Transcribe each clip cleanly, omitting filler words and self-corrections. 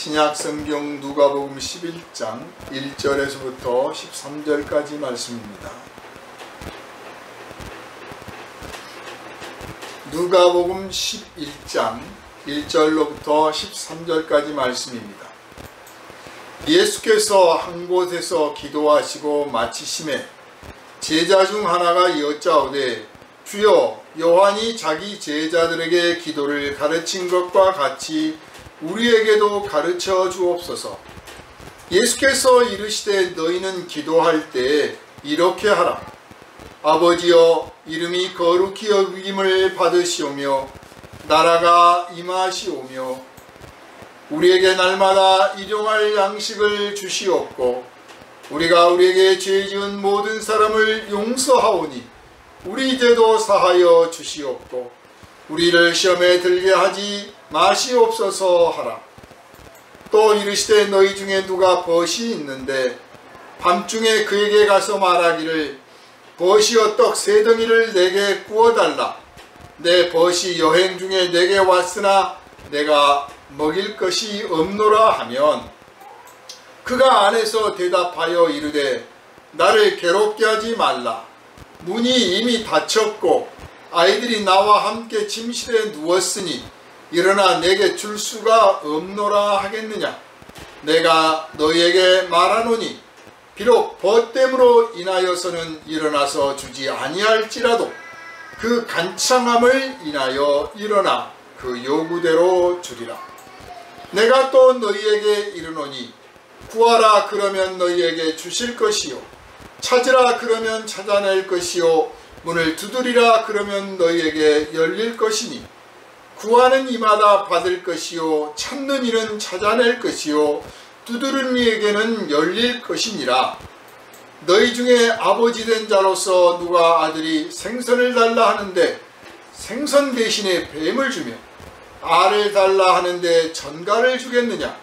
신약성경 누가복음 11장 1절에서부터 13절까지 말씀입니다. 누가복음 11장 1절로부터 13절까지 말씀입니다. 예수께서 한 곳에서 기도하시고 마치심에 제자 중 하나가 여짜오되 주여, 요한이 자기 제자들에게 기도를 가르친 것과 같이 우리에게도 가르쳐 주옵소서. 예수께서 이르시되 너희는 기도할 때에 이렇게 하라. 아버지여, 이름이 거룩히 여김을 받으시오며 나라가 임하시오며 우리에게 날마다 일용할 양식을 주시옵고 우리가 우리에게 죄 지은 모든 사람을 용서하오니 우리 죄도 사하여 주시옵고 우리를 시험에 들게 하지 마시옵소서 하라. 또 이르시되 너희 중에 누가 벗이 있는데 밤중에 그에게 가서 말하기를 벗이여 떡 3덩이를 내게 구워달라. 내 벗이 여행 중에 내게 왔으나 내가 먹일 것이 없노라 하면 그가 안에서 대답하여 이르되 나를 괴롭게 하지 말라. 문이 이미 닫혔고 아이들이 나와 함께 침실에 누웠으니 일어나 내게 줄 수가 없노라 하겠느냐. 내가 너희에게 말하노니 비록 벗됨으로 인하여서는 일어나서 주지 아니할지라도 그 간창함을 인하여 일어나 그 요구대로 주리라. 내가 또 너희에게 이르노니 구하라 그러면 너희에게 주실 것이요 찾으라 그러면 찾아낼 것이요 문을 두드리라 그러면 너희에게 열릴 것이니 구하는 이마다 받을 것이요 찾는 이는 찾아낼 것이요 두드리는 이에게는 열릴 것이니라. 너희 중에 아버지 된 자로서 누가 아들이 생선을 달라 하는데 생선 대신에 뱀을 주며 알을 달라 하는데 전갈을 주겠느냐.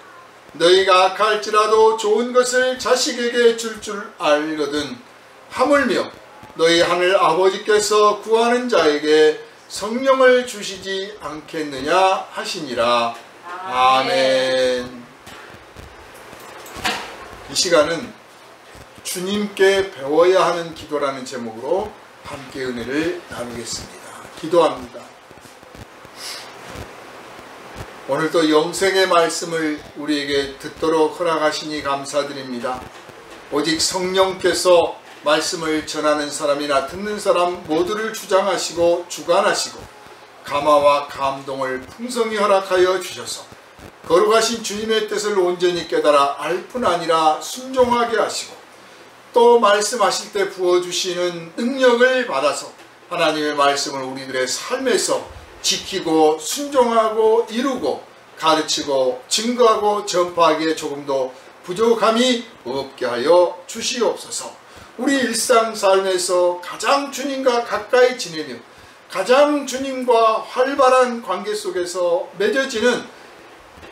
너희가 악할지라도 좋은 것을 자식에게 줄 알거든 하물며 너희 하늘 아버지께서 구하는 자에게 성령을 주시지 않겠느냐 하시니라. 아멘. 이 시간은 주님께 배워야 하는 기도라는 제목으로 함께 은혜를 나누겠습니다. 기도합니다. 오늘도 영생의 말씀을 우리에게 듣도록 허락하시니 감사드립니다. 오직 성령께서 말씀을 전하는 사람이나 듣는 사람 모두를 주장하시고 주관하시고 감화와 감동을 풍성히 허락하여 주셔서 거룩하신 주님의 뜻을 온전히 깨달아 알 뿐 아니라 순종하게 하시고 또 말씀하실 때 부어주시는 능력을 받아서 하나님의 말씀을 우리들의 삶에서 지키고 순종하고 이루고 가르치고 증거하고 전파하기에 조금도 부족함이 없게 하여 주시옵소서. 우리 일상 삶에서 가장 주님과 가까이 지내며 가장 주님과 활발한 관계 속에서 맺어지는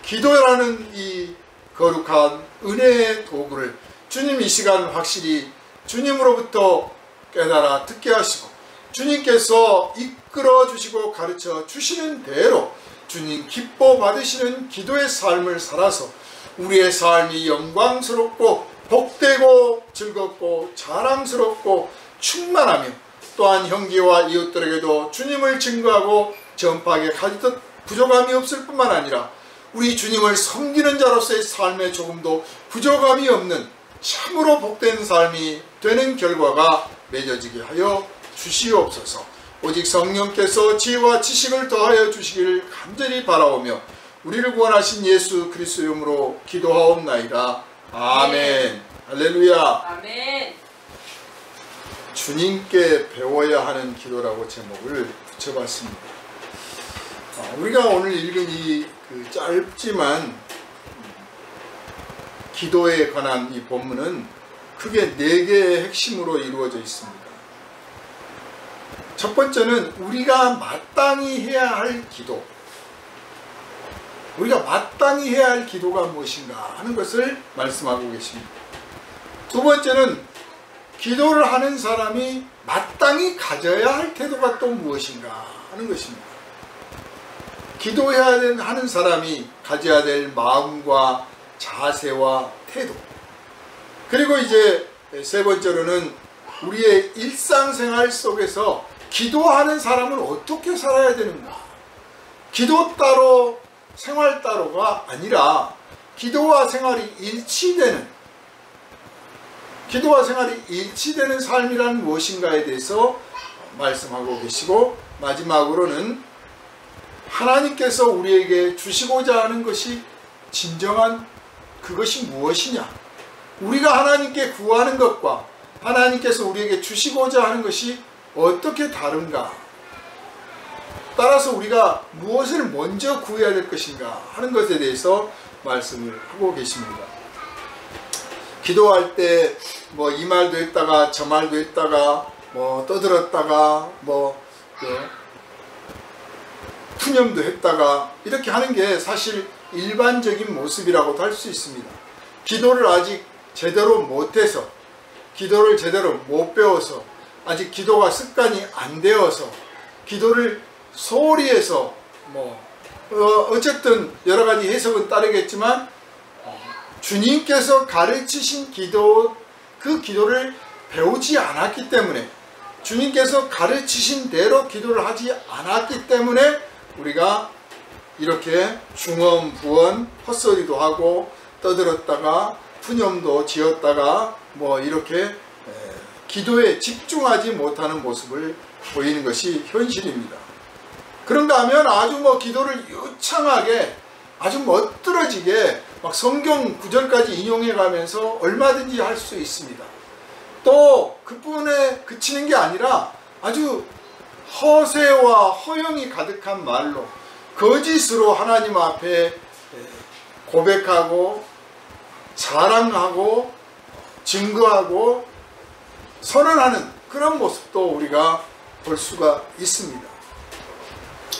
기도라는 이 거룩한 은혜의 도구를 주님 이 시간 확실히 주님으로부터 깨달아 듣게 하시고 주님께서 이끌어 주시고 가르쳐 주시는 대로 주님 기뻐 받으시는 기도의 삶을 살아서 우리의 삶이 영광스럽고 복되고 즐겁고 자랑스럽고 충만하며 또한 형제와 이웃들에게도 주님을 증거하고 전파하게 가지듯 부족함이 없을 뿐만 아니라 우리 주님을 섬기는 자로서의 삶에 조금도 부족함이 없는 참으로 복된 삶이 되는 결과가 맺어지게 하여 주시옵소서. 오직 성령께서 지혜와 지식을 더하여 주시기를 간절히 바라오며 우리를 구원하신 예수 그리스도 이름으로 기도하옵나이다. 아멘. 할렐루야. 아멘. 주님께 배워야 하는 기도라고 제목을 붙여봤습니다. 우리가 오늘 읽은 이 짧지만 기도에 관한 이 본문은 크게 4개의 핵심으로 이루어져 있습니다. 첫 번째는 우리가 마땅히 해야 할 기도. 우리가 마땅히 해야 할 기도가 무엇인가 하는 것을 말씀하고 계십니다. 두 번째는 기도를 하는 사람이 마땅히 가져야 할 태도가 또 무엇인가 하는 것입니다. 기도해야 하는 사람이 가져야 될 마음과 자세와 태도. 그리고 이제 세 번째로는 우리의 일상생활 속에서 기도하는 사람은 어떻게 살아야 되는가. 기도 따로 생활 따로가 아니라 기도와 생활이 일치되는 삶이란 무엇인가에 대해서 말씀하고 계시고, 마지막으로는 하나님께서 우리에게 주시고자 하는 것이 진정한 그것이 무엇이냐, 우리가 하나님께 구하는 것과 하나님께서 우리에게 주시고자 하는 것이 어떻게 다른가, 따라서 우리가 무엇을 먼저 구해야 될 것인가 하는 것에 대해서 말씀을 하고 계십니다. 기도할 때 뭐 이 말도 했다가 저 말도 했다가 뭐 떠들었다가 뭐 푸념도 했다가 이렇게 하는 게 사실 일반적인 모습이라고도 할 수 있습니다. 기도를 아직 제대로 못해서, 기도를 제대로 못 배워서, 아직 기도가 습관이 안 되어서, 기도를 소홀히 해서 어쨌든 여러 가지 해석은 따르겠지만 주님께서 가르치신 기도, 그 기도를 배우지 않았기 때문에, 주님께서 가르치신 대로 기도를 하지 않았기 때문에 우리가 이렇게 중언부언 헛소리도 하고 떠들었다가 푸념도 지었다가 뭐 이렇게 기도에 집중하지 못하는 모습을 보이는 것이 현실입니다. 그런가 하면 아주 기도를 유창하게 아주 멋들어지게 막 성경 구절까지 인용해 가면서 얼마든지 할 수 있습니다. 또 그뿐에 그치는 게 아니라 아주 허세와 허영이 가득한 말로 거짓으로 하나님 앞에 고백하고 자랑하고 증거하고 선언하는 그런 모습도 우리가 볼 수가 있습니다.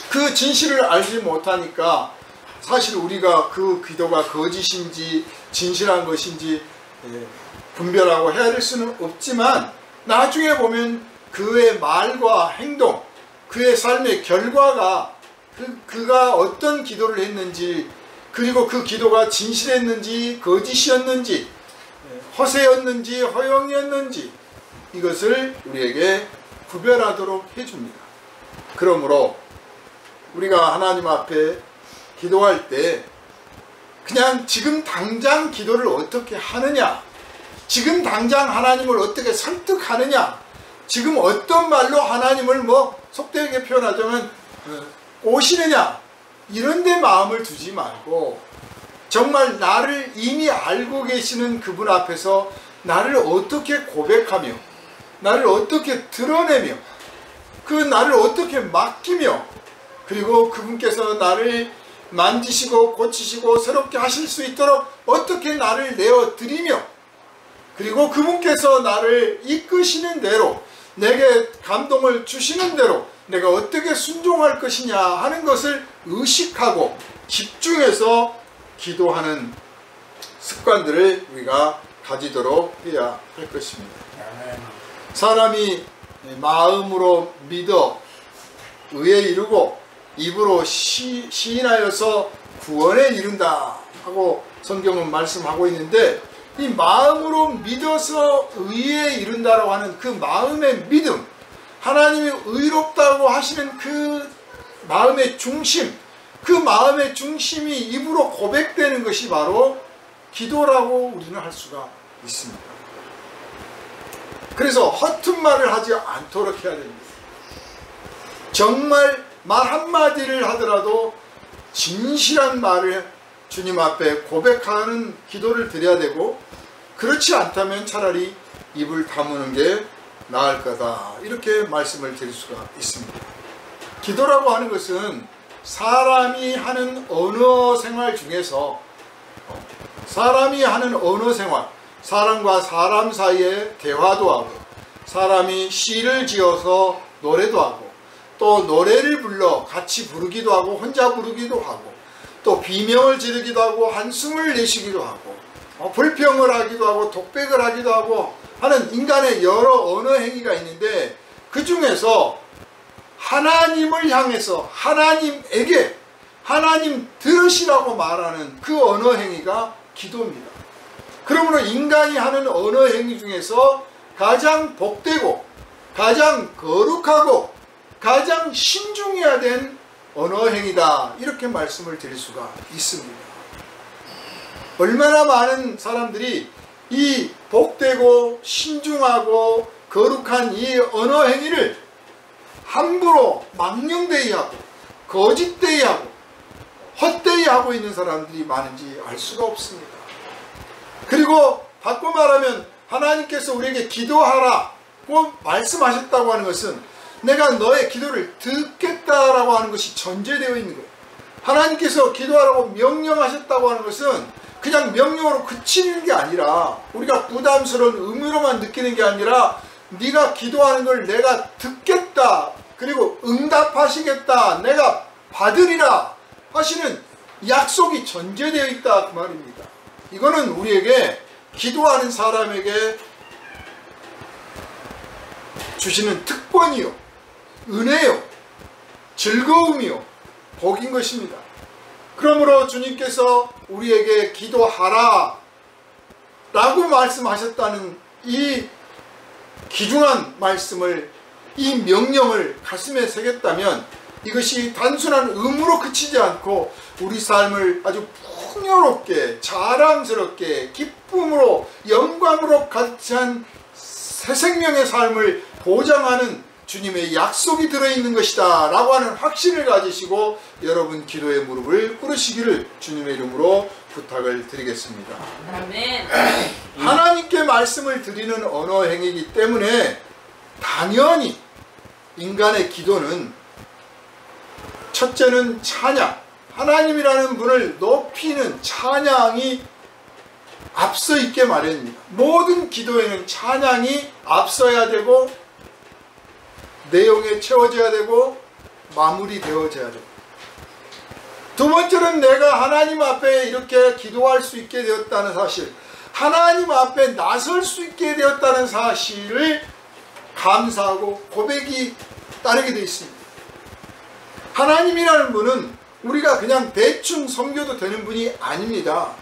그 진실을 알지 못하니까 사실 우리가 그 기도가 거짓인지 진실한 것인지 분별하고 헤아릴 수는 없지만, 나중에 보면 그의 말과 행동, 그의 삶의 결과가 그가 어떤 기도를 했는지, 그리고 그 기도가 진실했는지 거짓이었는지 허세였는지 허영이었는지 이것을 우리에게 구별하도록 해줍니다. 그러므로 우리가 하나님 앞에 기도할 때 그냥 지금 당장 기도를 어떻게 하느냐, 지금 당장 하나님을 어떻게 설득하느냐, 지금 어떤 말로 하나님을 속되게 표현하자면 꼬시느냐, 이런 데 마음을 두지 말고 정말 나를 이미 알고 계시는 그분 앞에서 나를 어떻게 고백하며 나를 어떻게 드러내며 그 나를 어떻게 맡기며, 그리고 그분께서 나를 만지시고 고치시고 새롭게 하실 수 있도록 어떻게 나를 내어드리며, 그리고 그분께서 나를 이끄시는 대로, 내게 감동을 주시는 대로 내가 어떻게 순종할 것이냐 하는 것을 의식하고 집중해서 기도하는 습관들을 우리가 가지도록 해야 할 것입니다. 사람이 마음으로 믿어 의에 이르고 입으로 시인하여서 구원에 이른다 하고 성경은 말씀하고 있는데, 이 마음으로 믿어서 의에 이른다라고 하는 그 마음의 믿음, 하나님이 의롭다고 하시는 그 마음의 중심, 그 마음의 중심이 입으로 고백되는 것이 바로 기도라고 우리는 할 수가 있습니다. 그래서 허튼 말을 하지 않도록 해야 됩니다. 정말 말 한마디를 하더라도 진실한 말을 주님 앞에 고백하는 기도를 드려야 되고, 그렇지 않다면 차라리 입을 다무는 게 나을 거다, 이렇게 말씀을 드릴 수가 있습니다. 기도라고 하는 것은 사람이 하는 언어 생활 중에서, 사람이 하는 언어 생활, 사람과 사람 사이에 대화도 하고, 사람이 시를 지어서 노래도 하고, 또 노래를 불러 같이 부르기도 하고 혼자 부르기도 하고, 또 비명을 지르기도 하고 한숨을 내쉬기도 하고 불평을 하기도 하고 독백을 하기도 하고 하는 인간의 여러 언어 행위가 있는데, 그 중에서 하나님을 향해서 하나님에게 하나님 들으시라고 말하는 그 언어 행위가 기도입니다. 그러므로 인간이 하는 언어 행위 중에서 가장 복되고 가장 거룩하고 가장 신중해야 된 언어 행위다, 이렇게 말씀을 드릴 수가 있습니다. 얼마나 많은 사람들이 이 복되고 신중하고 거룩한 이 언어 행위를 함부로 망령되이 하고 거짓되이 하고 헛되이 하고 있는 사람들이 많은지 알 수가 없습니다. 그리고 바꿔 말하면 하나님께서 우리에게 기도하라고 말씀하셨다고 하는 것은 내가 너의 기도를 듣겠다라고 하는 것이 전제되어 있는 거예요. 하나님께서 기도하라고 명령하셨다고 하는 것은 그냥 명령으로 그치는 게 아니라, 우리가 부담스러운 의무로만 느끼는 게 아니라, 네가 기도하는 걸 내가 듣겠다, 그리고 응답하시겠다, 내가 받으리라 하시는 약속이 전제되어 있다, 그 말입니다. 이거는 우리에게, 기도하는 사람에게 주시는 특권이요, 은혜요, 즐거움이요, 복인 것입니다. 그러므로 주님께서 우리에게 기도하라 라고 말씀하셨다는 이 귀중한 말씀을, 이 명령을 가슴에 새겼다면 이것이 단순한 의무로 그치지 않고 우리 삶을 아주 풍요롭게, 자랑스럽게, 기쁨으로, 영광으로 가득한 새 생명의 삶을 보장하는 주님의 약속이 들어있는 것이다 라고 하는 확신을 가지시고 여러분 기도의 무릎을 꿇으시기를 주님의 이름으로 부탁을 드리겠습니다. 아멘. 하나님께 말씀을 드리는 언어 행위이기 때문에 당연히 인간의 기도는 첫째는 찬양, 하나님이라는 분을 높이는 찬양이 앞서 있게 마련입니다. 모든 기도에는 찬양이 앞서야 되고 내용에 채워져야 되고 마무리되어져야 되고, 두 번째는 내가 하나님 앞에 이렇게 기도할 수 있게 되었다는 사실, 하나님 앞에 나설 수 있게 되었다는 사실을 감사하고 고백이 따르게 되어 있습니다. 하나님이라는 분은 우리가 그냥 대충 섬겨도 되는 분이 아닙니다.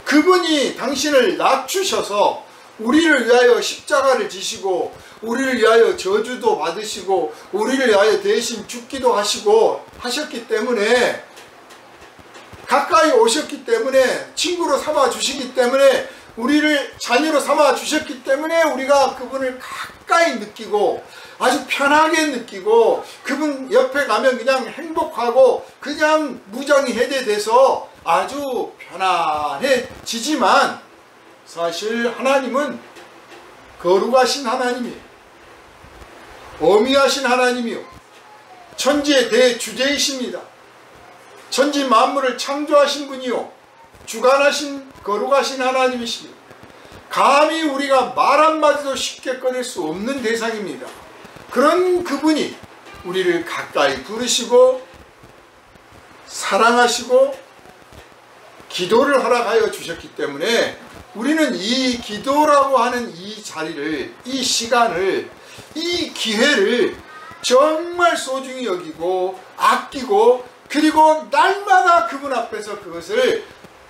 그분이 당신을 낮추셔서 우리를 위하여 십자가를 지시고 우리를 위하여 저주도 받으시고 우리를 위하여 대신 죽기도 하시고 하셨기 때문에, 가까이 오셨기 때문에, 친구로 삼아 주시기 때문에, 우리를 자녀로 삼아 주셨기 때문에 우리가 그분을 가까이 느끼고 아주 편하게 느끼고 그분 옆에 가면 그냥 행복하고 그냥 무장이 해제돼서 아주 편안해지지만, 사실 하나님은 거룩하신 하나님이에요. 어미하신 하나님이요, 천지의 대주제이십니다. 천지 만물을 창조하신 분이요, 주관하신 거룩하신 하나님이십니다. 감히 우리가 말 한마디도 쉽게 꺼낼 수 없는 대상입니다. 그런 그분이 우리를 가까이 부르시고 사랑하시고 기도를 허락하여 주셨기 때문에 우리는 이 기도라고 하는 이 자리를, 이 시간을, 이 기회를 정말 소중히 여기고 아끼고, 그리고 날마다 그분 앞에서 그것을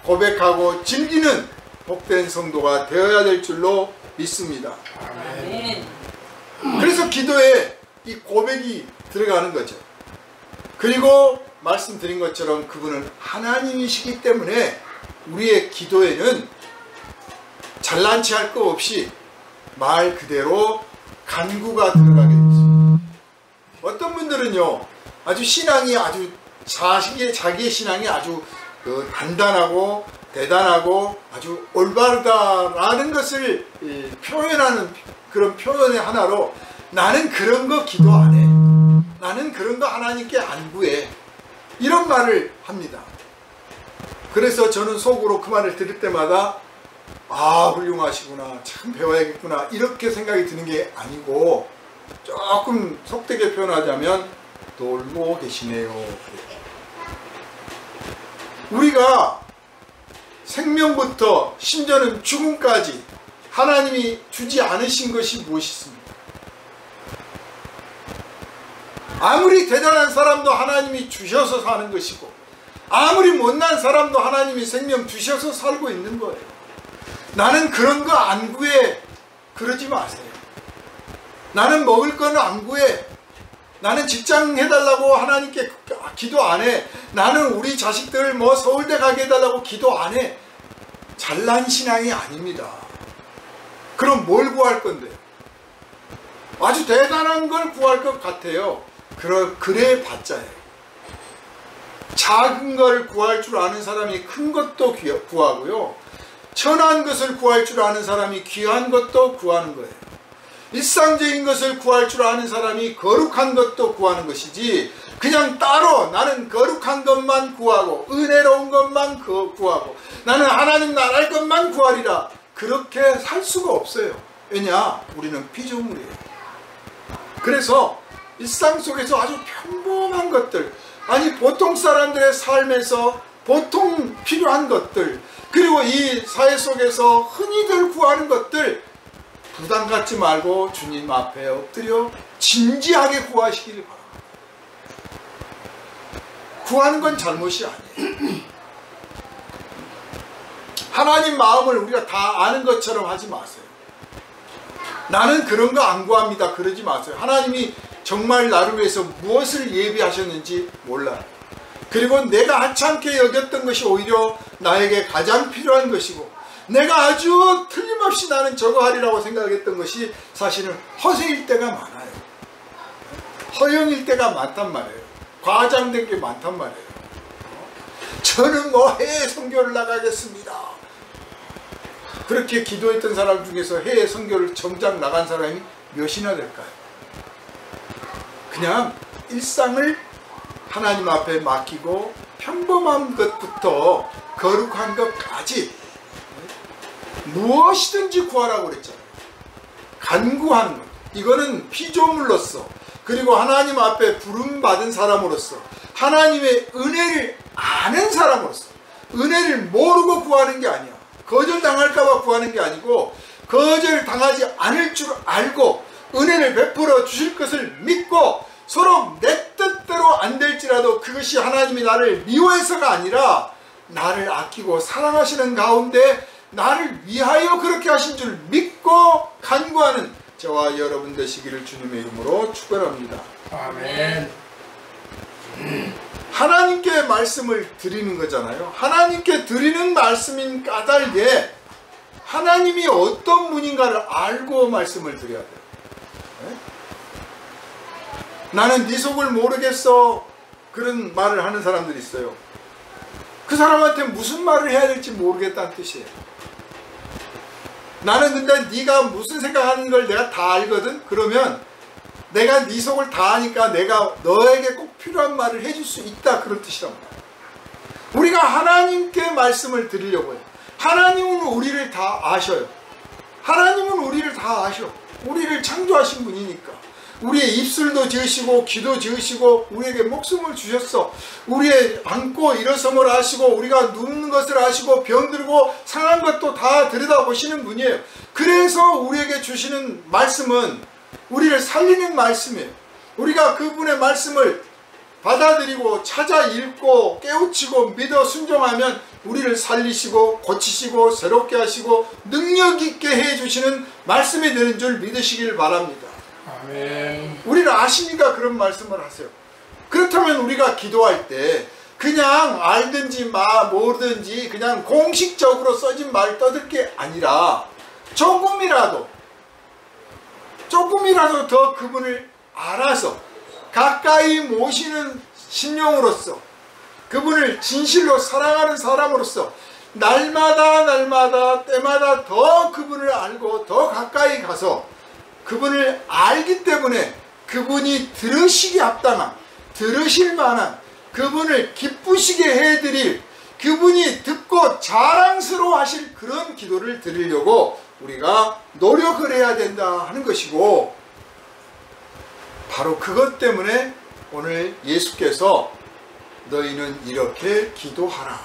고백하고 즐기는 복된 성도가 되어야 될 줄로 믿습니다. 아멘. 그래서 기도에 이 고백이 들어가는 거죠. 그리고 말씀드린 것처럼 그분은 하나님이시기 때문에 우리의 기도에는 잘난치 할 거 없이 말 그대로 간구가 들어가게 됩니다. 어떤 분들은요, 아주 신앙이 아주 자기의 신앙이 아주 단단하고 대단하고 아주 올바르다라는 것을 표현하는 그런 표현의 하나로, 나는 그런 거 기도 안 해, 나는 그런 거 하나님께 안 구해, 이런 말을 합니다. 그래서 저는 속으로 그 말을 들을 때마다 아, 훌륭하시구나, 참 배워야겠구나, 이렇게 생각이 드는 게 아니고, 조금 속되게 표현하자면 놀고 계시네요. 우리가 생명부터 심지어는 죽음까지 하나님이 주지 않으신 것이 무엇이 있습니까? 아무리 대단한 사람도 하나님이 주셔서 사는 것이고, 아무리 못난 사람도 하나님이 생명 주셔서 살고 있는 거예요. 나는 그런 거 안 구해. 그러지 마세요. 나는 먹을 거는 안 구해. 나는 직장 해달라고 하나님께 기도 안 해. 나는 우리 자식들 뭐 서울대 가게 해달라고 기도 안 해. 잘난 신앙이 아닙니다. 그럼 뭘 구할 건데요? 아주 대단한 걸 구할 것 같아요. 그래 봤자예요. 작은 걸 구할 줄 아는 사람이 큰 것도 구하고요. 천한 것을 구할 줄 아는 사람이 귀한 것도 구하는 거예요. 일상적인 것을 구할 줄 아는 사람이 거룩한 것도 구하는 것이지, 그냥 따로 나는 거룩한 것만 구하고 은혜로운 것만 구하고 나는 하나님 나라의 것만 구하리라, 그렇게 살 수가 없어요. 왜냐? 우리는 피조물이에요. 그래서 일상 속에서 아주 평범한 것들, 아니 보통 사람들의 삶에서 보통 필요한 것들, 그리고 이 사회 속에서 흔히들 구하는 것들 부담 갖지 말고 주님 앞에 엎드려 진지하게 구하시기를 바랍니다. 구하는 건 잘못이 아니에요. 하나님 마음을 우리가 다 아는 것처럼 하지 마세요. 나는 그런 거 안 구합니다. 그러지 마세요. 하나님이 정말 나를 위해서 무엇을 예비하셨는지 몰라요. 그리고 내가 하찮게 여겼던 것이 오히려 나에게 가장 필요한 것이고, 내가 아주 틀림없이 나는 저거 하리라고 생각했던 것이 사실은 허세일 때가 많아요. 허영일 때가 많단 말이에요. 과장된 게 많단 말이에요. 저는 뭐 해외 선교를 나가겠습니다. 그렇게 기도했던 사람 중에서 해외 선교를 정작 나간 사람이 몇이나 될까요? 그냥 일상을 하나님 앞에 맡기고 평범한 것부터 거룩한 것까지 무엇이든지 구하라고 그랬잖아요. 간구하는 것, 이거는 피조물로서, 그리고 하나님 앞에 부름받은 사람으로서, 하나님의 은혜를 아는 사람으로서, 은혜를 모르고 구하는 게 아니야. 거절당할까 봐 구하는 게 아니고, 거절당하지 않을 줄 알고 은혜를 베풀어 주실 것을 믿고, 서로 내 뜻대로 안 될지라도 그것이 하나님이 나를 미워해서가 아니라 나를 아끼고 사랑하시는 가운데 나를 위하여 그렇게 하신 줄 믿고 간구하는 저와 여러분 되시기를 주님의 이름으로 축원합니다. 아멘. 하나님께 말씀을 드리는 거잖아요. 하나님께 드리는 말씀인 까닭에 하나님이 어떤 분인가를 알고 말씀을 드려야 돼요. 네? 나는 네 속을 모르겠어, 그런 말을 하는 사람들이 있어요. 그 사람한테 무슨 말을 해야 될지 모르겠다는 뜻이에요. 나는 근데 네가 무슨 생각하는 걸 내가 다 알거든. 그러면 내가 네 속을 다 아니까 내가 너에게 꼭 필요한 말을 해줄 수 있다, 그런 뜻이란 말이에요. 우리가 하나님께 말씀을 드리려고 해요. 하나님은 우리를 다 아셔요. 하나님은 우리를 다 아셔. 우리를 창조하신 분이니까. 우리의 입술도 지으시고 귀도 지으시고 우리에게 목숨을 주셨어. 우리의 앉고 일어섬을 아시고 우리가 눕는 것을 아시고 병들고 상한 것도 다 들여다보시는 분이에요. 그래서 우리에게 주시는 말씀은 우리를 살리는 말씀이에요. 우리가 그분의 말씀을 받아들이고 찾아 읽고 깨우치고 믿어 순종하면 우리를 살리시고 고치시고 새롭게 하시고 능력 있게 해주시는 말씀이 되는 줄 믿으시길 바랍니다. 아멘. 우리를 아시니까 그런 말씀을 하세요. 그렇다면 우리가 기도할 때 그냥 알든지 모르든지 그냥 공식적으로 써진 말 떠들 게 아니라 조금이라도 더 그분을 알아서 가까이 모시는 심령으로서, 그분을 진실로 사랑하는 사람으로서 날마다 때마다 더 그분을 알고 더 가까이 가서 그분을 알기 때문에 그분이 들으시기 합당한, 들으실 만한, 그분을 기쁘시게 해드릴, 그분이 듣고 자랑스러워 하실 그런 기도를 드리려고 우리가 노력을 해야 된다 하는 것이고, 바로 그것 때문에 오늘 예수께서 너희는 이렇게 기도하라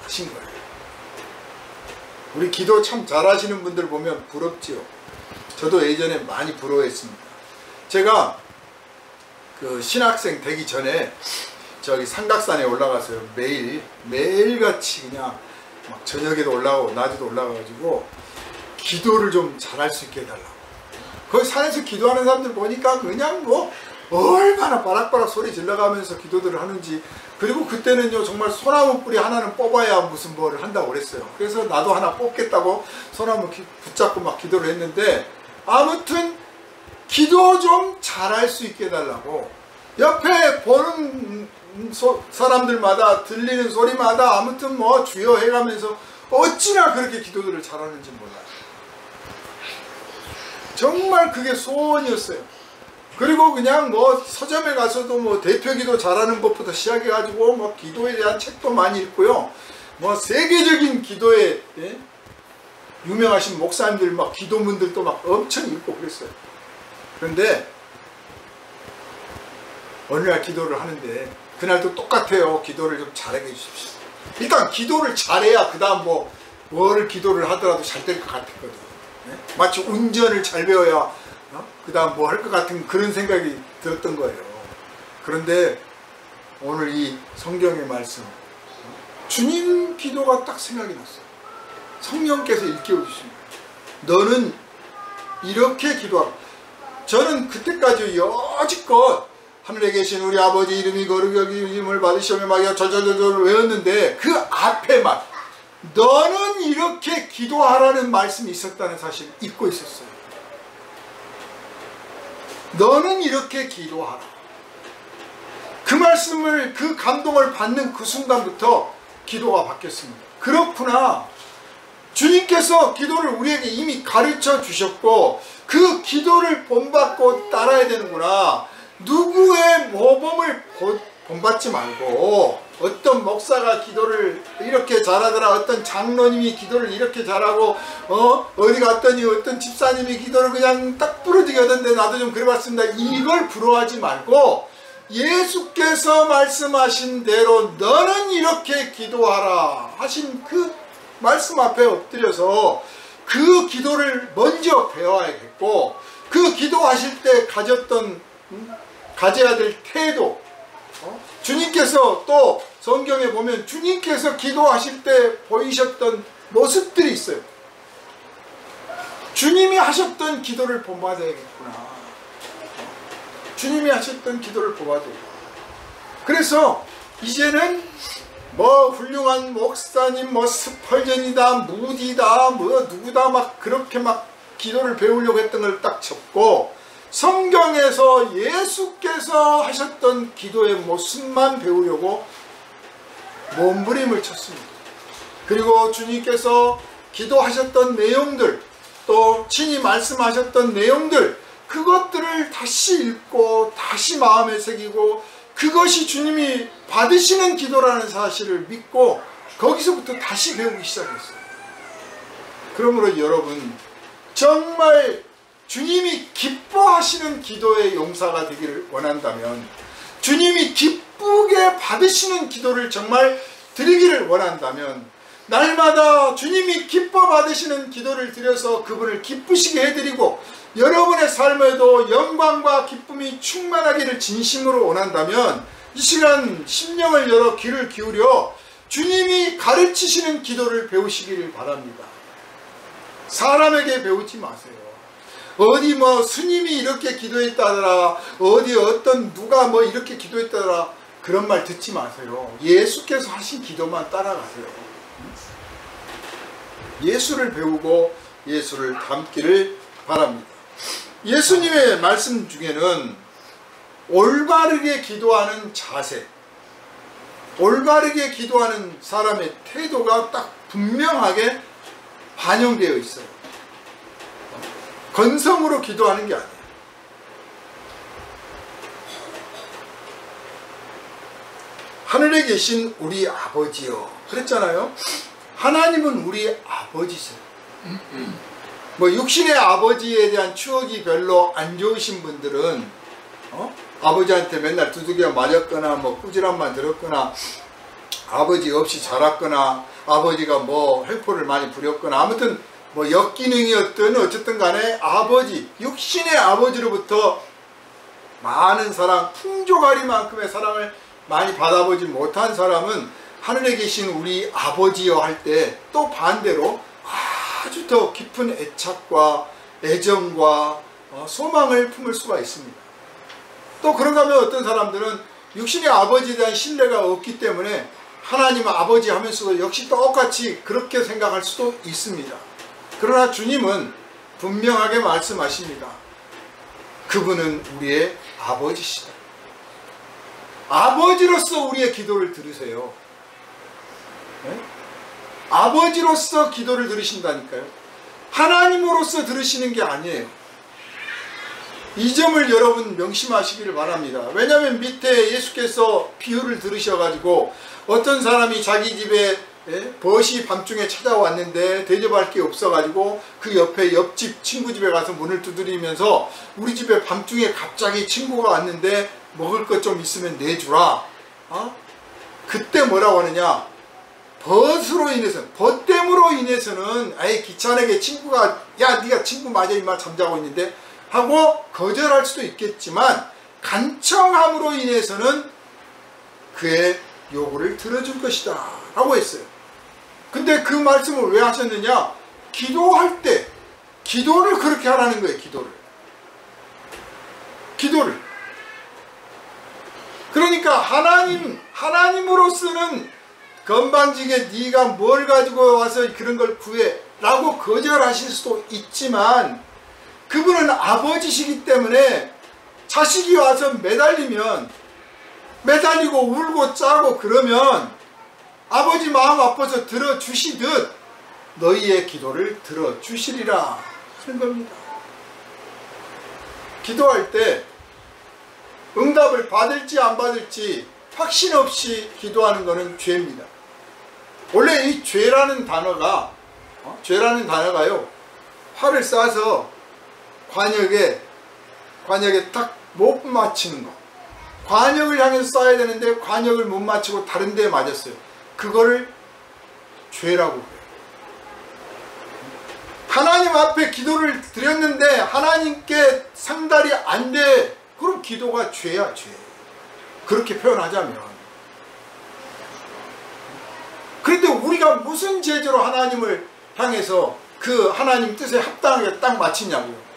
하신 거예요. 우리 기도 참 잘하시는 분들 보면 부럽지요. 저도 예전에 많이 부러워했습니다. 제가 그 신학생 되기 전에 저기 삼각산에 올라가서요. 매일같이 그냥 막 저녁에도 올라가고 낮에도 올라가가지고 기도를 좀 잘할 수 있게 해달라고. 거기 산에서 기도하는 사람들 보니까 그냥 뭐 얼마나 바락바락 소리 질러가면서 기도들을 하는지. 그리고 그때는요 정말 소나무 뿌리 하나는 뽑아야 무슨 뭐를 한다고 그랬어요. 그래서 나도 하나 뽑겠다고 소나무 붙잡고 막 기도를 했는데, 아무튼 기도 좀 잘할 수 있게 해달라고. 옆에 보는 사람들마다 들리는 소리마다 아무튼 뭐 주여 해가면서 어찌나 그렇게 기도들을 잘하는지 몰라요. 정말 그게 소원이었어요. 그리고 그냥 뭐 서점에 가서도 뭐 대표기도 잘하는 법부터 시작해가지고 뭐 기도에 대한 책도 많이 읽고요. 뭐 세계적인 기도에 유명하신 목사님들 막 기도문들도 막 엄청 읽고 그랬어요. 그런데 어느 날 기도를 하는데 그날도 똑같아요. 기도를 좀 잘하게 해주십시오. 일단 기도를 잘해야 그 다음 뭐를 기도를 하더라도 잘 될 것 같았거든. 마치 운전을 잘 배워야 그 다음 뭐 할 것 같은 그런 생각이 들었던 거예요. 그런데 오늘 이 성경의 말씀, 주님 기도가 딱 생각이 났어요. 성령께서 일깨워 주십니다. 너는 이렇게 기도하라. 저는 그때까지 여지껏 하늘에 계신 우리 아버지 이름이 거룩히 여김을 받으시오며 막 절절절절 외웠는데, 그 앞에만 너는 이렇게 기도하라는 말씀이 있었다는 사실을 잊고 있었어요. 너는 이렇게 기도하라. 그 말씀을, 그 감동을 받는 그 순간부터 기도가 바뀌었습니다. 그렇구나. 주님께서 기도를 우리에게 이미 가르쳐 주셨고 그 기도를 본받고 따라야 되는구나. 누구의 모범을 본받지 말고, 어떤 목사가 기도를 이렇게 잘하더라, 어떤 장로님이 기도를 이렇게 잘하고 어디 갔더니 어떤 집사님이 기도를 그냥 딱 부러지게 하던데 나도 좀 그래봤습니다. 이걸 부러워하지 말고 예수께서 말씀하신 대로 너는 이렇게 기도하라 하신 그 말씀 앞에 엎드려서 그 기도를 먼저 배워야겠고, 그 기도하실 때 가져야 될 태도, 주님께서 또 성경에 보면 주님께서 기도하실 때 보이셨던 모습들이 있어요. 주님이 하셨던 기도를 본받아야겠구나. 주님이 하셨던 기도를 본받아야 겠구나. 그래서 이제는 뭐 훌륭한 목사님, 뭐 스펄전이다, 무디다, 뭐 누구다 막 그렇게 막 기도를 배우려고 했던 걸 딱 접고 성경에서 예수께서 하셨던 기도의 모습만 배우려고 몸부림을 쳤습니다. 그리고 주님께서 기도하셨던 내용들, 또 친히 말씀하셨던 내용들, 그것들을 다시 읽고 다시 마음에 새기고 그것이 주님이 받으시는 기도라는 사실을 믿고 거기서부터 다시 배우기 시작했어요. 그러므로 여러분, 정말 주님이 기뻐하시는 기도의 용사가 되기를 원한다면, 주님이 기쁘게 받으시는 기도를 정말 드리기를 원한다면, 날마다 주님이 기뻐 받으시는 기도를 드려서 그분을 기쁘시게 해드리고 여러분의 삶에도 영광과 기쁨이 충만하기를 진심으로 원한다면, 이 시간 심령을 열어 귀를 기울여 주님이 가르치시는 기도를 배우시기를 바랍니다. 사람에게 배우지 마세요. 어디 뭐 스님이 이렇게 기도했다더라, 어디 어떤 누가 뭐 이렇게 기도했다더라, 그런 말 듣지 마세요. 예수께서 하신 기도만 따라가세요. 예수를 배우고 예수를 닮기를 바랍니다. 예수님의 말씀 중에는 올바르게 기도하는 자세, 올바르게 기도하는 사람의 태도가 딱 분명하게 반영되어 있어요. 건성으로 기도하는 게 아니에요. 하늘에 계신 우리 아버지요, 그랬잖아요. 하나님은 우리 아버지세요. 뭐 육신의 아버지에 대한 추억이 별로 안 좋으신 분들은 아버지한테 맨날 두들겨 맞았거나 뭐 꾸지람만 들었거나 아버지 없이 자랐거나 아버지가 뭐 횡포를 많이 부렸거나 아무튼 뭐 역기능이었든 어쨌든 간에 아버지, 육신의 아버지로부터 많은 사랑, 풍조가리만큼의 사랑을 많이 받아보지 못한 사람은 하늘에 계신 우리 아버지여 할 때 또 반대로 아주 더 깊은 애착과 애정과 소망을 품을 수가 있습니다. 또 그런가 하면 어떤 사람들은 육신의 아버지에 대한 신뢰가 없기 때문에 하나님 아버지 하면서도 역시 똑같이 그렇게 생각할 수도 있습니다. 그러나 주님은 분명하게 말씀하십니다. 그분은 우리의 아버지시다. 아버지로서 우리의 기도를 들으세요. 네? 아버지로서 기도를 들으신다니까요. 하나님으로서 들으시는 게 아니에요. 이 점을 여러분 명심하시기를 바랍니다. 왜냐하면 밑에 예수께서 비유를 들으셔가지고 어떤 사람이 자기 집에 벗이 밤중에 찾아왔는데 대접할 게 없어가지고 그 옆에 옆집 친구 집에 가서 문을 두드리면서 우리 집에 밤중에 갑자기 친구가 왔는데 먹을 것 좀 있으면 내주라. 그때 뭐라고 하느냐? 벗으로 인해서, 벗됨으로 인해서는 아예 귀찮게 친구가 야 네가 친구 맞아 임마 잠자고 있는데 하고 거절할 수도 있겠지만 간청함으로 인해서는 그의 요구를 들어줄 것이다 라고 했어요. 근데 그 말씀을 왜 하셨느냐? 기도할 때 기도를 그렇게 하라는 거예요. 기도를 그러니까 하나님으로서는 건방지게 네가 뭘 가지고 와서 그런 걸 구해 라고 거절하실 수도 있지만 그분은 아버지시기 때문에 자식이 와서 매달리고 울고 짜고 그러면 아버지 마음 아파서 들어주시듯 너희의 기도를 들어주시리라 하는 겁니다. 기도할 때 응답을 받을지 안 받을지 확신 없이 기도하는 것은 죄입니다. 원래 이 죄라는 단어가요, 활을 쏴서 관역에 딱 못 맞히는 거. 관역을 향해서 쏴야 되는데 관역을 못 맞추고 다른 데에 맞았어요. 그거를 죄라고 해요. 하나님 앞에 기도를 드렸는데 하나님께 상달이 안 돼. 그럼 기도가 죄야, 죄. 그렇게 표현하자면. 그런데 우리가 무슨 제재로 하나님을 향해서 그 하나님 뜻에 합당하게 딱 맞히냐고요.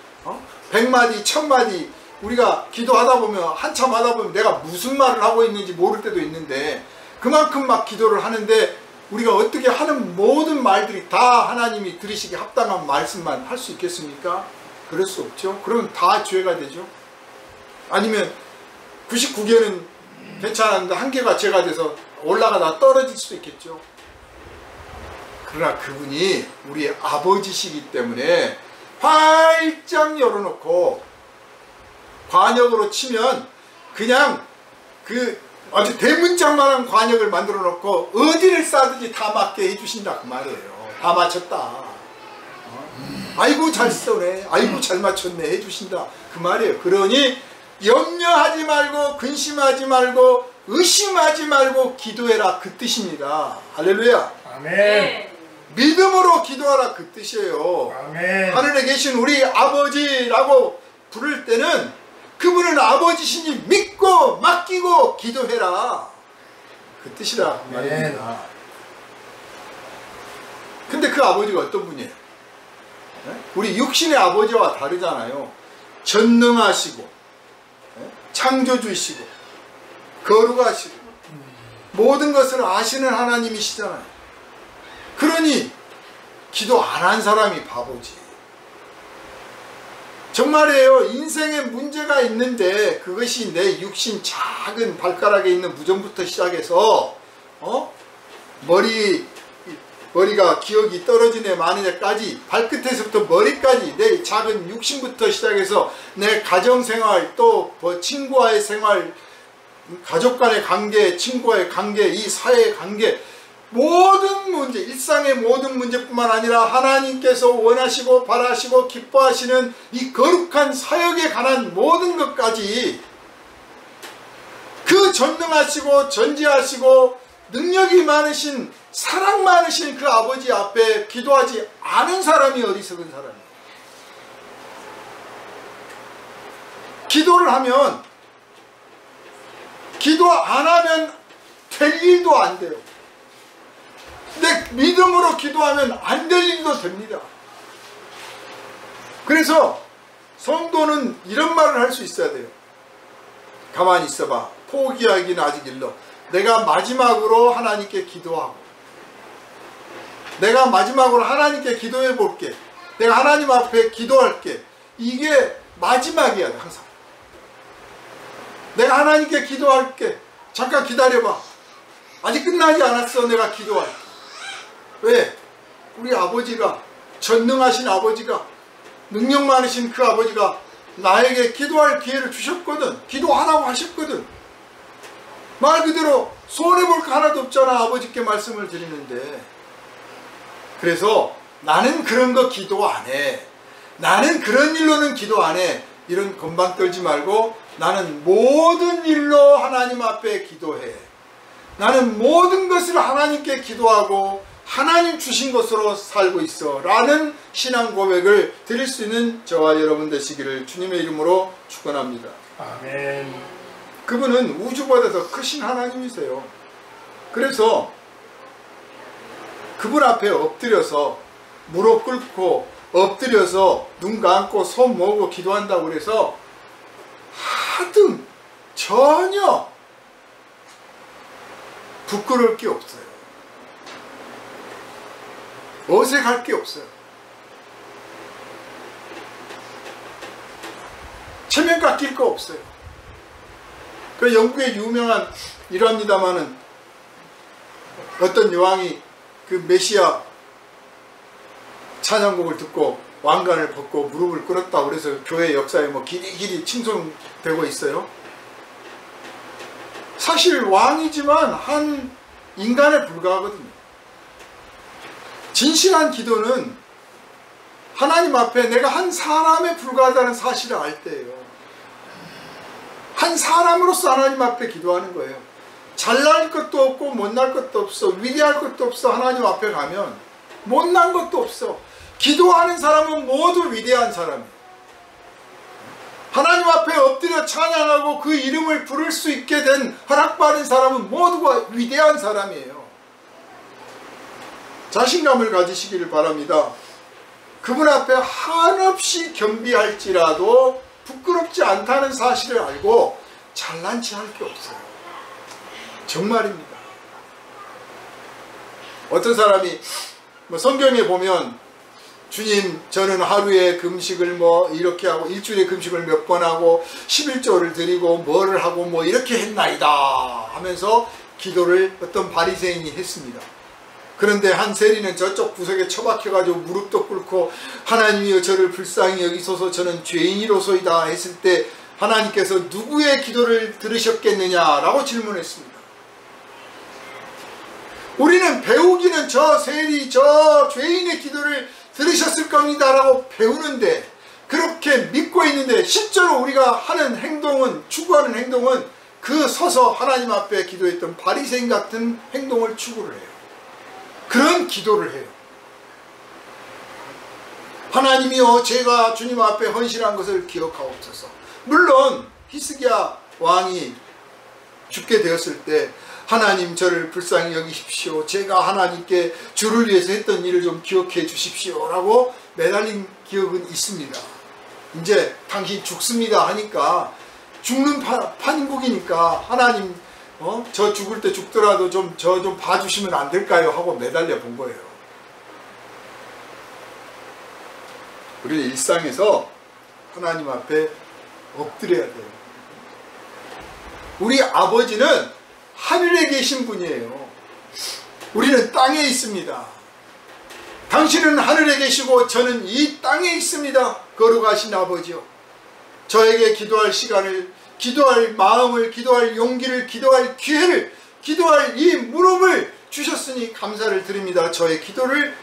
100마디, 1000마디 우리가 기도하다 보면 한참 하다 보면 내가 무슨 말을 하고 있는지 모를 때도 있는데 그만큼 막 기도를 하는데 우리가 어떻게 하는 모든 말들이 다 하나님이 들으시기 합당한 말씀만 할 수 있겠습니까? 그럴 수 없죠. 그러면 다 죄가 되죠. 아니면 99개는 괜찮았는데 한 개가 죄가 돼서 올라가다 떨어질 수도 있겠죠. 그러나 그분이 우리 아버지시기 때문에 활짝 열어놓고 관역으로 치면 그냥 아주 대문짝만한 관역을 만들어 놓고 어디를 쏴든지 다 맞게 해주신다 그 말이에요. 다 맞췄다. 아이고 잘 쏘네. 아이고 잘 맞췄네 해주신다 그 말이에요. 그러니 염려하지 말고 근심하지 말고 의심하지 말고 기도해라 그 뜻입니다. 할렐루야. 아멘. 믿음으로 기도하라 그 뜻이에요. 아멘. 하늘에 계신 우리 아버지라고 부를 때는 그분은 아버지시니 믿고 맡기고 기도해라 그 뜻이라 말입니다. 근데 그 아버지가 어떤 분이에요? 우리 육신의 아버지와 다르잖아요. 전능하시고 창조주이시고 거룩하시고 모든 것을 아시는 하나님이시잖아요. 그러니 기도 안 한 사람이 바보지. 정말이에요. 인생에 문제가 있는데 그것이 내 육신 작은 발가락에 있는 무좀부터 시작해서 머리가 기억이 떨어지네 마느냐까지 발끝에서부터 머리까지 내 작은 육신부터 시작해서 내 가정생활 또 친구와의 생활 가족 간의 관계 친구와의 관계 이 사회의 관계 모든 문제 일상의 모든 문제뿐만 아니라 하나님께서 원하시고 바라시고 기뻐하시는 이 거룩한 사역에 관한 모든 것까지 그 전능하시고 전지하시고 능력이 많으신 사랑 많으신 그 아버지 앞에 기도하지 않은 사람이 어리석은 사람이에요. 기도를 하면 기도 안 하면 될 일도 안 돼요. 근데 믿음으로 기도하면 안 될 일도 됩니다. 그래서 성도는 이런 말을 할 수 있어야 돼요. 가만히 있어봐. 포기하기는 아직 일러. 내가 마지막으로 하나님께 기도하고, 내가 마지막으로 하나님께 기도해 볼게. 내가 하나님 앞에 기도할게. 이게 마지막이야, 항상. 내가 하나님께 기도할게. 잠깐 기다려봐. 아직 끝나지 않았어. 내가 기도할게. 왜? 우리 아버지가, 전능하신 아버지가, 능력 많으신 그 아버지가 나에게 기도할 기회를 주셨거든. 기도하라고 하셨거든. 말 그대로 손해볼 거 하나도 없잖아. 아버지께 말씀을 드리는데. 그래서 나는 그런 거 기도 안 해. 나는 그런 일로는 기도 안 해. 이런 건방 떨지 말고 나는 모든 일로 하나님 앞에 기도해. 나는 모든 것을 하나님께 기도하고 하나님 주신 것으로 살고 있어 라는 신앙 고백을 드릴 수 있는 저와 여러분 되시기를 주님의 이름으로 축원합니다. 아멘. 그분은 우주보다 더 크신 하나님이세요. 그래서 그분 앞에 엎드려서 무릎 꿇고 엎드려서 눈 감고 손 모으고 기도한다고 그래서 하등 전혀 부끄러울 게 없어요. 어색할 게 없어요. 체면 깎일 거 없어요. 그 영국의 유명한 일화입니다마는 어떤 여왕이 그 메시아 찬양곡을 듣고 왕관을 벗고 무릎을 꿇었다고 그래서 교회 역사에 뭐 길이길이 칭송되고 있어요. 사실 왕이지만 한 인간에 불과하거든요. 진실한 기도는 하나님 앞에 내가 한 사람에 불과하다는 사실을 알 때예요. 한 사람으로서 하나님 앞에 기도하는 거예요. 잘날 것도 없고 못날 것도 없어. 위대할 것도 없어. 하나님 앞에 가면 못난 것도 없어. 기도하는 사람은 모두 위대한 사람이에요. 하나님 앞에 엎드려 찬양하고 그 이름을 부를 수 있게 된 허락받은 사람은 모두가 위대한 사람이에요. 자신감을 가지시기를 바랍니다. 그분 앞에 한없이 겸비할지라도 부끄럽지 않다는 사실을 알고 잘난 체 할 게 없어요. 정말입니다. 어떤 사람이 뭐 성경에 보면 주님 저는 하루에 금식을 뭐 이렇게 하고 일주일에 금식을 몇 번 하고 11조를 드리고 뭐를 하고 뭐 이렇게 했나이다 하면서 기도를 어떤 바리새인이 했습니다. 그런데 한 세리는 저쪽 구석에 처박혀가지고 무릎도 꿇고 하나님이여 저를 불쌍히 여기소서 저는 죄인이로소이다 했을 때 하나님께서 누구의 기도를 들으셨겠느냐라고 질문했습니다. 우리는 배우기는 저 세리 저 죄인의 기도를 들으셨을 겁니다 라고 배우는데 그렇게 믿고 있는데 실제로 우리가 하는 행동은 추구하는 행동은 그 서서 하나님 앞에 기도했던 바리새인 같은 행동을 추구를 해요. 그런 기도를 해요. 하나님이여 제가 주님 앞에 헌신한 것을 기억하옵소서. 물론 히스기야 왕이 죽게 되었을 때 하나님 저를 불쌍히 여기십시오. 제가 하나님께 주를 위해서 했던 일을 좀 기억해 주십시오 라고 매달린 기억은 있습니다. 이제 당신 죽습니다 하니까 죽는 판국이니까 하나님 저 죽을 때 죽더라도 저 좀 봐주시면 안 될까요? 하고 매달려 본 거예요. 우리 일상에서 하나님 앞에 엎드려야 돼요. 우리 아버지는 하늘에 계신 분이에요. 우리는 땅에 있습니다. 당신은 하늘에 계시고 저는 이 땅에 있습니다. 거룩하신 아버지요. 저에게 기도할 시간을, 기도할 마음을, 기도할 용기를, 기도할 기회를, 기도할 이 무릎을 주셨으니 감사를 드립니다. 저의 기도를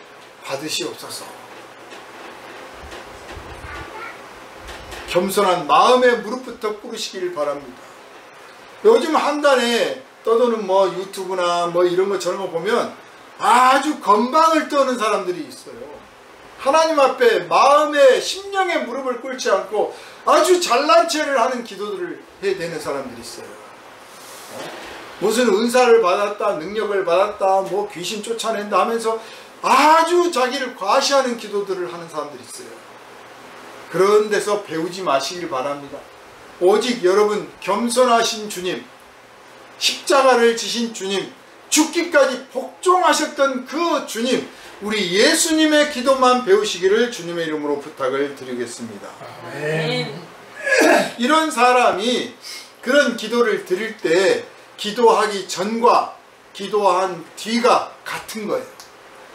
받으시옵소서. 겸손한 마음의 무릎부터 꿇으시기를 바랍니다. 요즘 한간에 떠도는 뭐 유튜브나 뭐 이런 거 저런 거 보면 아주 건방을 떠는 사람들이 있어요. 하나님 앞에 마음의 심령의 무릎을 꿇지 않고 아주 잘난 체를 하는 기도들을 해야 되는 사람들이 있어요. 무슨 은사를 받았다, 능력을 받았다, 뭐 귀신 쫓아낸다 하면서 아주 자기를 과시하는 기도들을 하는 사람들이 있어요. 그런 데서 배우지 마시길 바랍니다. 오직 여러분 겸손하신 주님, 십자가를 지신 주님, 죽기까지 복종하셨던 그 주님, 우리 예수님의 기도만 배우시기를 주님의 이름으로 부탁을 드리겠습니다. 아멘. 이런 사람이 그런 기도를 드릴 때 기도하기 전과 기도한 뒤가 같은 거예요.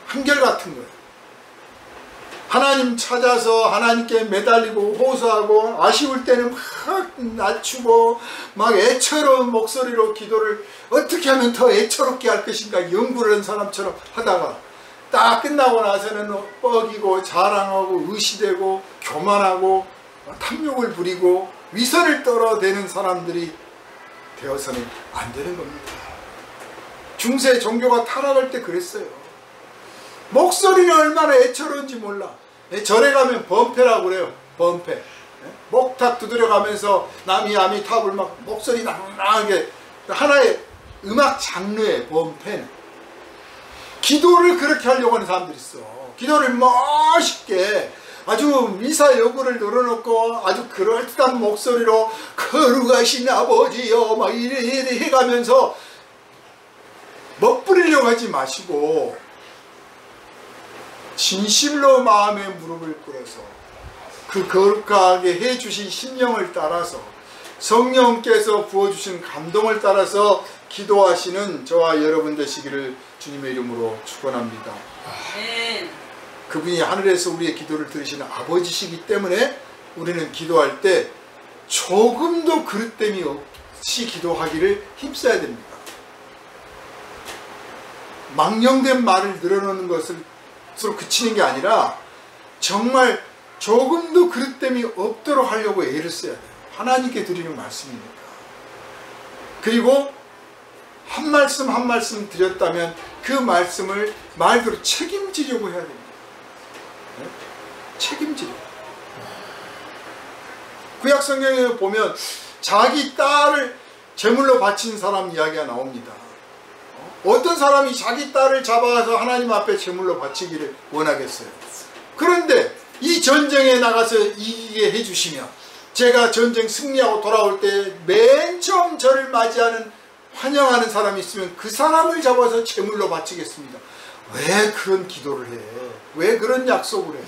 한결같은 거예요. 하나님 찾아서 하나님께 매달리고 호소하고 아쉬울 때는 막 낮추고 막 애처로운 목소리로 기도를 어떻게 하면 더 애처롭게 할 것인가 연구를 한 사람처럼 하다가 딱 끝나고 나서는 뻐기고 자랑하고 의시되고 교만하고 탐욕을 부리고 위선을 떨어대는 사람들이 되어서는 안 되는 겁니다. 중세 종교가 타락할 때 그랬어요. 목소리는 얼마나 애처로운지 몰라. 절에 가면 범패라고 그래요. 범패. 목탁 두드려가면서 남이 아미탑을 막 목소리 낭낭하게 하나의 음악 장르의 범패는 기도를 그렇게 하려고 하는 사람들이 있어. 기도를 멋있게 아주 미사 여구를 늘어놓고 아주 그럴듯한 목소리로 거룩하신 아버지여 막 이래 해가면서 멋부리려고 하지 마시고 진실로 마음의 무릎을 꿇어서 그 거룩하게 해주신 심령을 따라서 성령께서 부어주신 감동을 따라서 기도하시는 저와 여러분 되시기를 주님의 이름으로 축원합니다. 아멘. 그분이 하늘에서 우리의 기도를 들으시는 아버지시기 때문에 우리는 기도할 때 조금도 그릇됨이 없이 기도하기를 힘써야 됩니다. 망령된 말을 늘어놓는 것으로 그치는 게 아니라 정말 조금도 그릇됨이 없도록 하려고 애를 써야 돼요. 하나님께 드리는 말씀이니까. 그리고 한 말씀 한 말씀 드렸다면 그 말씀을 말대로 책임지려고 해야 됩니다. 네? 책임지려고. 구약 성경에 보면 자기 딸을 제물로 바친 사람 이야기가 나옵니다. 어떤 사람이 자기 딸을 잡아서 하나님 앞에 제물로 바치기를 원하겠어요. 그런데 이 전쟁에 나가서 이기게 해주시면 제가 전쟁 승리하고 돌아올 때 맨 처음 저를 맞이하는 환영하는 사람이 있으면 그 사람을 잡아서 제물로 바치겠습니다. 왜 그런 기도를 해? 왜 그런 약속을 해?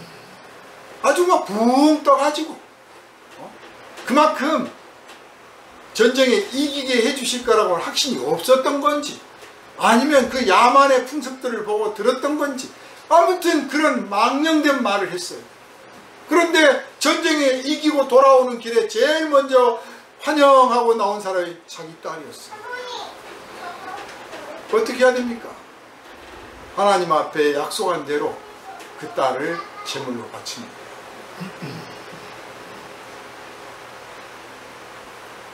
아주 막 붕 떠가지고 그만큼 전쟁에 이기게 해주실 거라고 확신이 없었던 건지 아니면 그 야만의 풍습들을 보고 들었던 건지 아무튼 그런 망령된 말을 했어요. 그런데 전쟁에 이기고 돌아오는 길에 제일 먼저 환영하고 나온 사람이 자기 딸이었어요. 어떻게 해야 됩니까? 하나님 앞에 약속한 대로 그 딸을 제물로 바치는 거예요.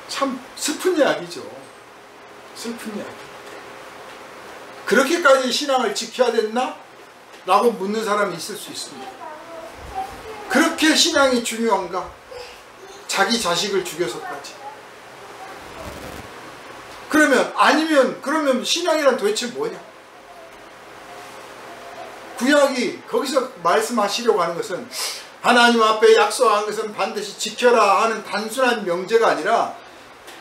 참 슬픈 이야기죠. 슬픈 이야기. 그렇게까지 신앙을 지켜야 됐나? 라고 묻는 사람이 있을 수 있습니다. 그렇게 신앙이 중요한가? 자기 자식을 죽여서까지. 그러면 신앙이란 도대체 뭐냐? 구약이 거기서 말씀하시려고 하는 것은 하나님 앞에 약속한 것은 반드시 지켜라 하는 단순한 명제가 아니라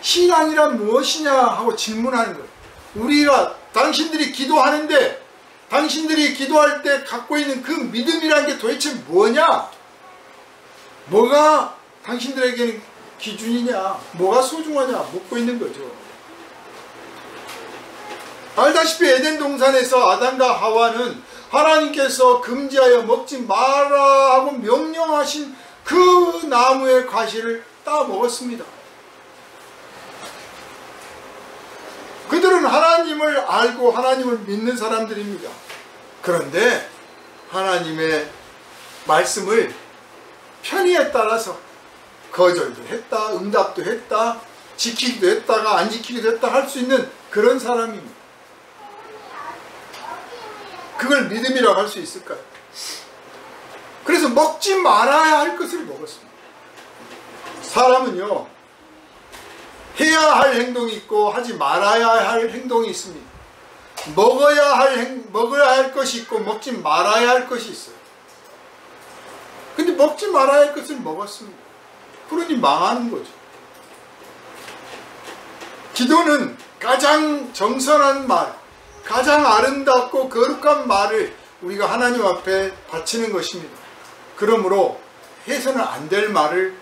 신앙이란 무엇이냐 하고 질문하는 거예요. 우리가 당신들이 기도하는데 당신들이 기도할 때 갖고 있는 그 믿음이라는 게 도대체 뭐냐? 뭐가 당신들에게는 기준이냐? 뭐가 소중하냐? 묻고 있는 거죠. 알다시피 에덴 동산에서 아담과 하와는 하나님께서 금지하여 먹지 마라 하고 명령하신 그 나무의 과실을 따 먹었습니다. 그들은 하나님을 알고 하나님을 믿는 사람들입니다. 그런데 하나님의 말씀을 편의에 따라서 거절도 했다, 응답도 했다, 지키기도 했다가 안 지키기도 했다 할 수 있는 그런 사람입니다. 그걸 믿음이라고 할 수 있을까요? 그래서 먹지 말아야 할 것을 먹었습니다. 사람은요, 해야 할 행동이 있고 하지 말아야 할 행동이 있습니다. 먹어야 할 것이 있고 먹지 말아야 할 것이 있어요. 근데 먹지 말아야 할 것을 먹었습니다. 그러니 망하는 거죠. 기도는 가장 정선한 말, 가장 아름답고 거룩한 말을 우리가 하나님 앞에 바치는 것입니다. 그러므로 해서는 안 될 말을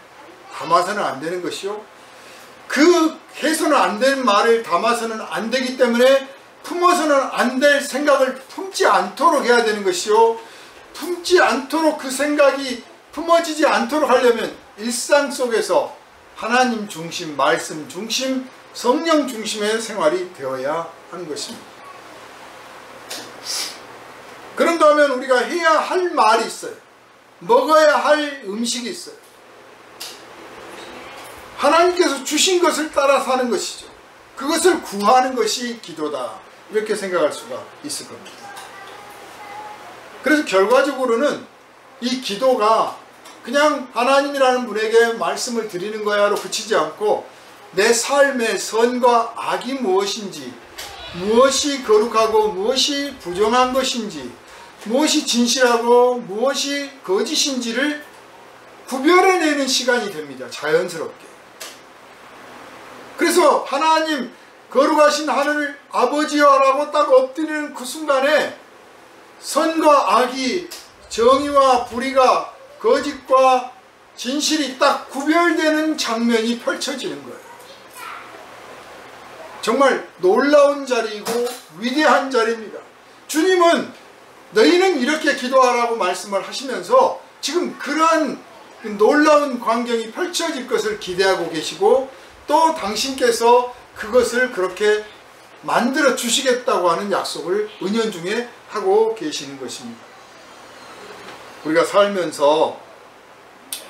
담아서는 안 되는 것이요, 그 해서는 안 될 말을 담아서는 안 되기 때문에 품어서는 안 될 생각을 품지 않도록 해야 되는 것이요, 품지 않도록 그 생각이 품어지지 않도록 하려면 일상 속에서 하나님 중심, 말씀 중심, 성령 중심의 생활이 되어야 하는 것입니다. 그런다면 우리가 해야 할 말이 있어요. 먹어야 할 음식이 있어요. 하나님께서 주신 것을 따라 사는 것이죠. 그것을 구하는 것이 기도다, 이렇게 생각할 수가 있을 겁니다. 그래서 결과적으로는 이 기도가 그냥 하나님이라는 분에게 말씀을 드리는 거야로 그치지 않고 내 삶의 선과 악이 무엇인지, 무엇이 거룩하고 무엇이 부정한 것인지, 무엇이 진실하고 무엇이 거짓인지를 구별해내는 시간이 됩니다. 자연스럽게. 그래서 하나님, 거룩하신 하늘 아버지여라고 딱 엎드리는 그 순간에 선과 악이, 정의와 불의가, 거짓과 진실이 딱 구별되는 장면이 펼쳐지는 거예요. 정말 놀라운 자리이고 위대한 자리입니다. 주님은 너희는 이렇게 기도하라고 말씀을 하시면서 지금 그러한 놀라운 광경이 펼쳐질 것을 기대하고 계시고, 또 당신께서 그것을 그렇게 만들어 주시겠다고 하는 약속을 은연중에 하고 계시는 것입니다. 우리가 살면서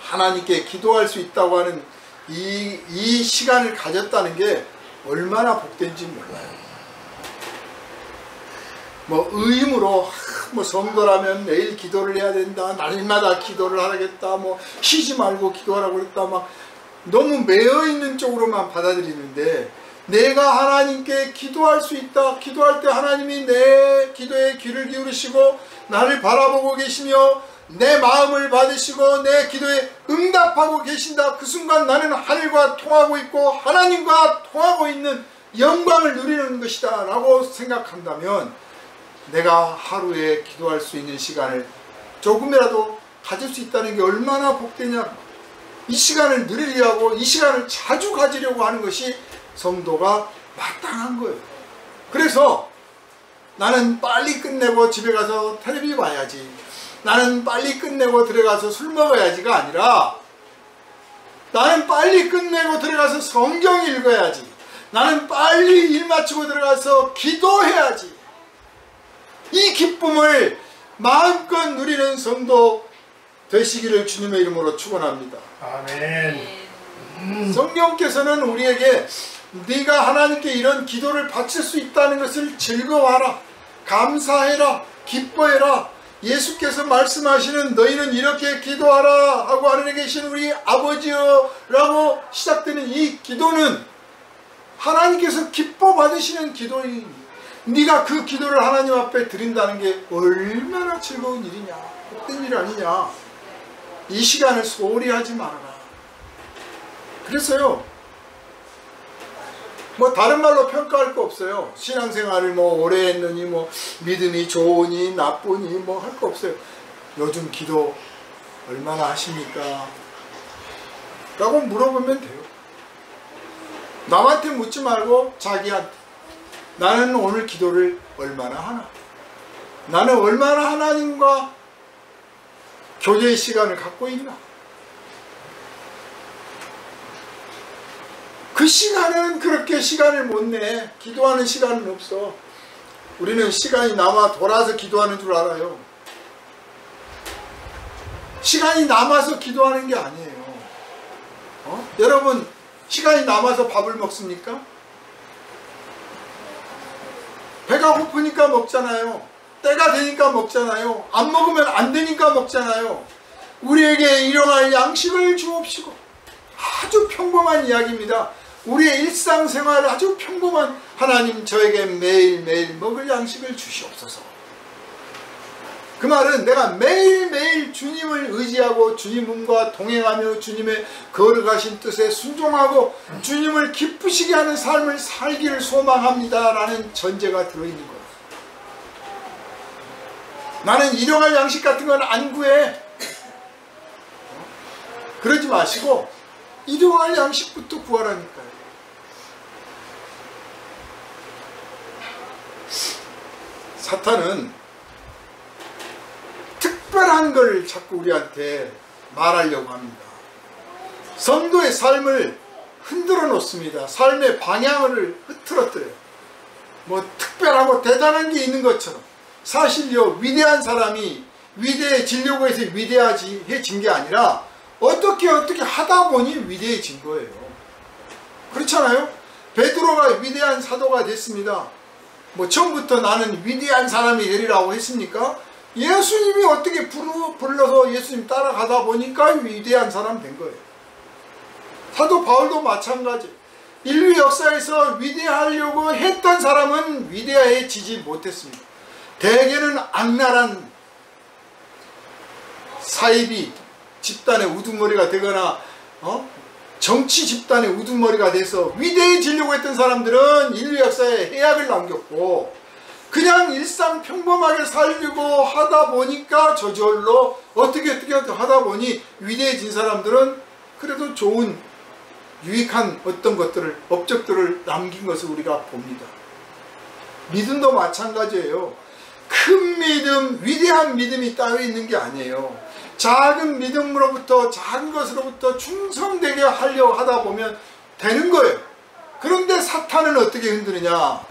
하나님께 기도할 수 있다고 하는 이 시간을 가졌다는 게 얼마나 복된지 몰라요. 뭐 의무로 뭐 성도라면 매일 기도를 해야 된다, 날마다 기도를 하겠다, 뭐 쉬지 말고 기도하라고 그랬다, 막 너무 매여 있는 쪽으로만 받아들이는데, 내가 하나님께 기도할 수 있다, 기도할 때 하나님이 내 기도에 귀를 기울이시고 나를 바라보고 계시며 내 마음을 받으시고 내 기도에 응답하고 계신다, 그 순간 나는 하늘과 통하고 있고 하나님과 통하고 있는 영광을 누리는 것이다 라고 생각한다면, 내가 하루에 기도할 수 있는 시간을 조금이라도 가질 수 있다는 게 얼마나 복되냐. 이 시간을 누리려고, 이 시간을 자주 가지려고 하는 것이 성도가 마땅한 거예요. 그래서 나는 빨리 끝내고 집에 가서 텔레비 봐야지, 나는 빨리 끝내고 들어가서 술 먹어야지가 아니라, 나는 빨리 끝내고 들어가서 성경 읽어야지, 나는 빨리 일 마치고 들어가서 기도해야지. 이 기쁨을 마음껏 누리는 성도 되시기를 주님의 이름으로 축원합니다. 아멘. 성령께서는 우리에게 네가 하나님께 이런 기도를 바칠 수 있다는 것을 즐거워하라, 감사해라, 기뻐해라. 예수께서 말씀하시는 너희는 이렇게 기도하라 하고 하늘에 계신 우리 아버지여 라고 시작되는 이 기도는 하나님께서 기뻐 받으시는 기도입니다. 네가 그 기도를 하나님 앞에 드린다는 게 얼마나 즐거운 일이냐, 복된 일 아니냐. 이 시간을 소홀히 하지 말아라. 그래서요, 뭐 다른 말로 평가할 거 없어요. 신앙생활을 뭐 오래 했느니, 뭐 믿음이 좋으니 나쁘니 뭐 할 거 없어요. 요즘 기도 얼마나 하십니까? 라고 물어보면 돼요. 남한테 묻지 말고 자기한테, 나는 오늘 기도를 얼마나 하나? 나는 얼마나 하나님과 교제의 시간을 갖고 있나? 그 시간은 그렇게 시간을 못 내. 기도하는 시간은 없어. 우리는 시간이 남아 돌아서 기도하는 줄 알아요. 시간이 남아서 기도하는 게 아니에요. 여러분, 시간이 남아서 밥을 먹습니까? 배가 고프니까 먹잖아요. 때가 되니까 먹잖아요. 안 먹으면 안 되니까 먹잖아요. 우리에게 일용할 양식을 주옵시고. 아주 평범한 이야기입니다. 우리의 일상생활 아주 평범한 하나님 저에게 매일매일 먹을 양식을 주시옵소서. 그 말은 내가 매일매일 주님을 의지하고 주님과 동행하며 주님의 거룩하신 뜻에 순종하고 주님을 기쁘시게 하는 삶을 살기를 소망합니다 라는 전제가 들어있는 거예요. 나는 일용할 양식 같은 건 안 구해. 그러지 마시고 일용할 양식부터 구하라니까요. 사탄은 특별한 걸 자꾸 우리한테 말하려고 합니다. 성도의 삶을 흔들어 놓습니다. 삶의 방향을 흐트러뜨려요. 뭐 특별하고 대단한 게 있는 것처럼. 사실요, 위대한 사람이 위대해지려고 해서 위대해진 게 아니라 어떻게 하다 보니 위대해진 거예요. 그렇잖아요? 베드로가 위대한 사도가 됐습니다. 뭐 처음부터 나는 위대한 사람이 되리라고 했습니까? 예수님이 어떻게 불러서 예수님 따라가다 보니까 위대한 사람 된 거예요. 사도 바울도 마찬가지. 인류 역사에서 위대하려고 했던 사람은 위대해지지 못했습니다. 대개는 악랄한 사이비 집단의 우두머리가 되거나 정치 집단의 우두머리가 돼서 위대해지려고 했던 사람들은 인류 역사에 해악을 남겼고, 그냥 일상 평범하게 살려고 하다 보니까 저절로 어떻게 하다 보니 위대해진 사람들은 그래도 좋은 유익한 어떤 것들을, 업적들을 남긴 것을 우리가 봅니다. 믿음도 마찬가지예요. 큰 믿음, 위대한 믿음이 따로 있는 게 아니에요. 작은 믿음으로부터, 작은 것으로부터 충성되게 하려고 하다 보면 되는 거예요. 그런데 사탄은 어떻게 흔드느냐?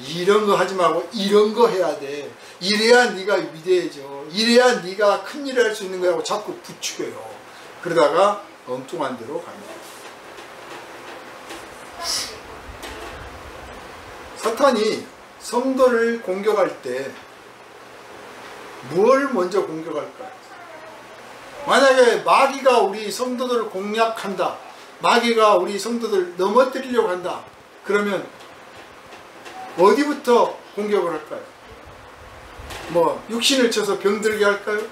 이런 거 하지 말고 이런 거 해야 돼. 이래야 네가 위대해져. 이래야 네가 큰 일을 할 수 있는 거라고 자꾸 부추겨요. 그러다가 엉뚱한 데로 갑니다. 사탄이 성도를 공격할 때 뭘 먼저 공격할까요? 만약에 마귀가 우리 성도들을 공략한다, 마귀가 우리 성도들을 넘어뜨리려고 한다, 그러면 어디부터 공격을 할까요? 뭐 육신을 쳐서 병들게 할까요?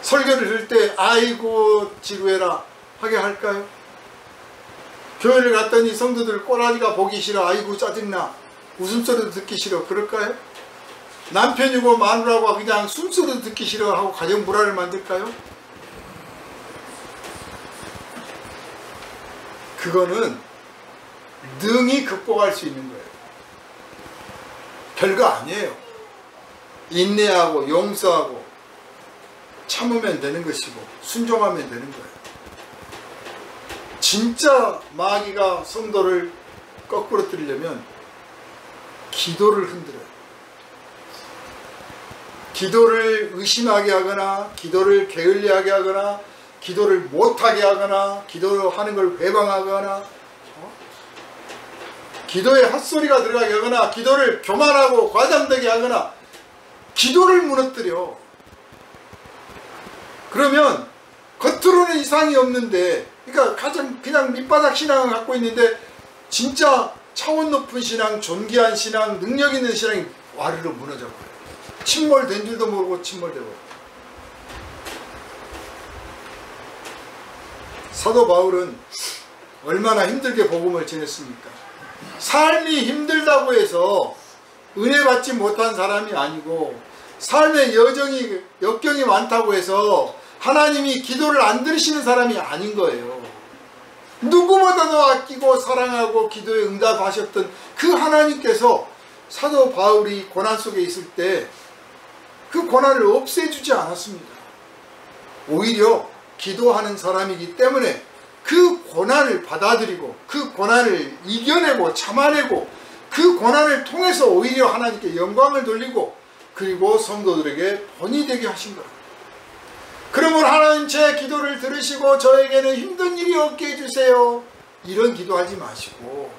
설교를 들을 때 아이고 지루해라 하게 할까요? 교회를 갔더니 성도들 꼬라지가 보기 싫어, 아이고 짜증나, 웃음소리도 듣기 싫어, 그럴까요? 남편이고 마누라고 그냥 숨소리도 듣기 싫어 하고 가정 불화를 만들까요? 그거는 능히 극복할 수 있는 거예요. 별거 아니에요. 인내하고 용서하고 참으면 되는 것이고 순종하면 되는 거예요. 진짜 마귀가 성도를 거꾸로 뜨리려면 기도를 흔들어요. 기도를 의심하게 하거나 기도를 게을리하게 하거나 기도를 못하게 하거나 기도하는 걸 회방하거나 기도에 헛소리가 들어가게 하거나 기도를 교만하고 과장되게 하거나 기도를 무너뜨려. 그러면 겉으로는 이상이 없는데, 그러니까 가장 그냥 밑바닥 신앙을 갖고 있는데 진짜 차원 높은 신앙, 존귀한 신앙, 능력 있는 신앙이 와르르 무너져버려요. 침몰된 줄도 모르고 침몰되고. 사도 바울은 얼마나 힘들게 복음을 전했습니까? 삶이 힘들다고 해서 은혜 받지 못한 사람이 아니고, 삶의 역경이 많다고 해서 하나님이 기도를 안 들으시는 사람이 아닌 거예요. 누구보다도 아끼고 사랑하고 기도에 응답하셨던 그 하나님께서 사도 바울이 고난 속에 있을 때 그 고난을 없애주지 않았습니다. 오히려 기도하는 사람이기 때문에 그 고난을 받아들이고 그 고난을 이겨내고 참아내고 그 고난을 통해서 오히려 하나님께 영광을 돌리고 그리고 성도들에게 본이 되게 하신 거예요. 그러면 하나님 제 기도를 들으시고 저에게는 힘든 일이 없게 해주세요, 이런 기도하지 마시고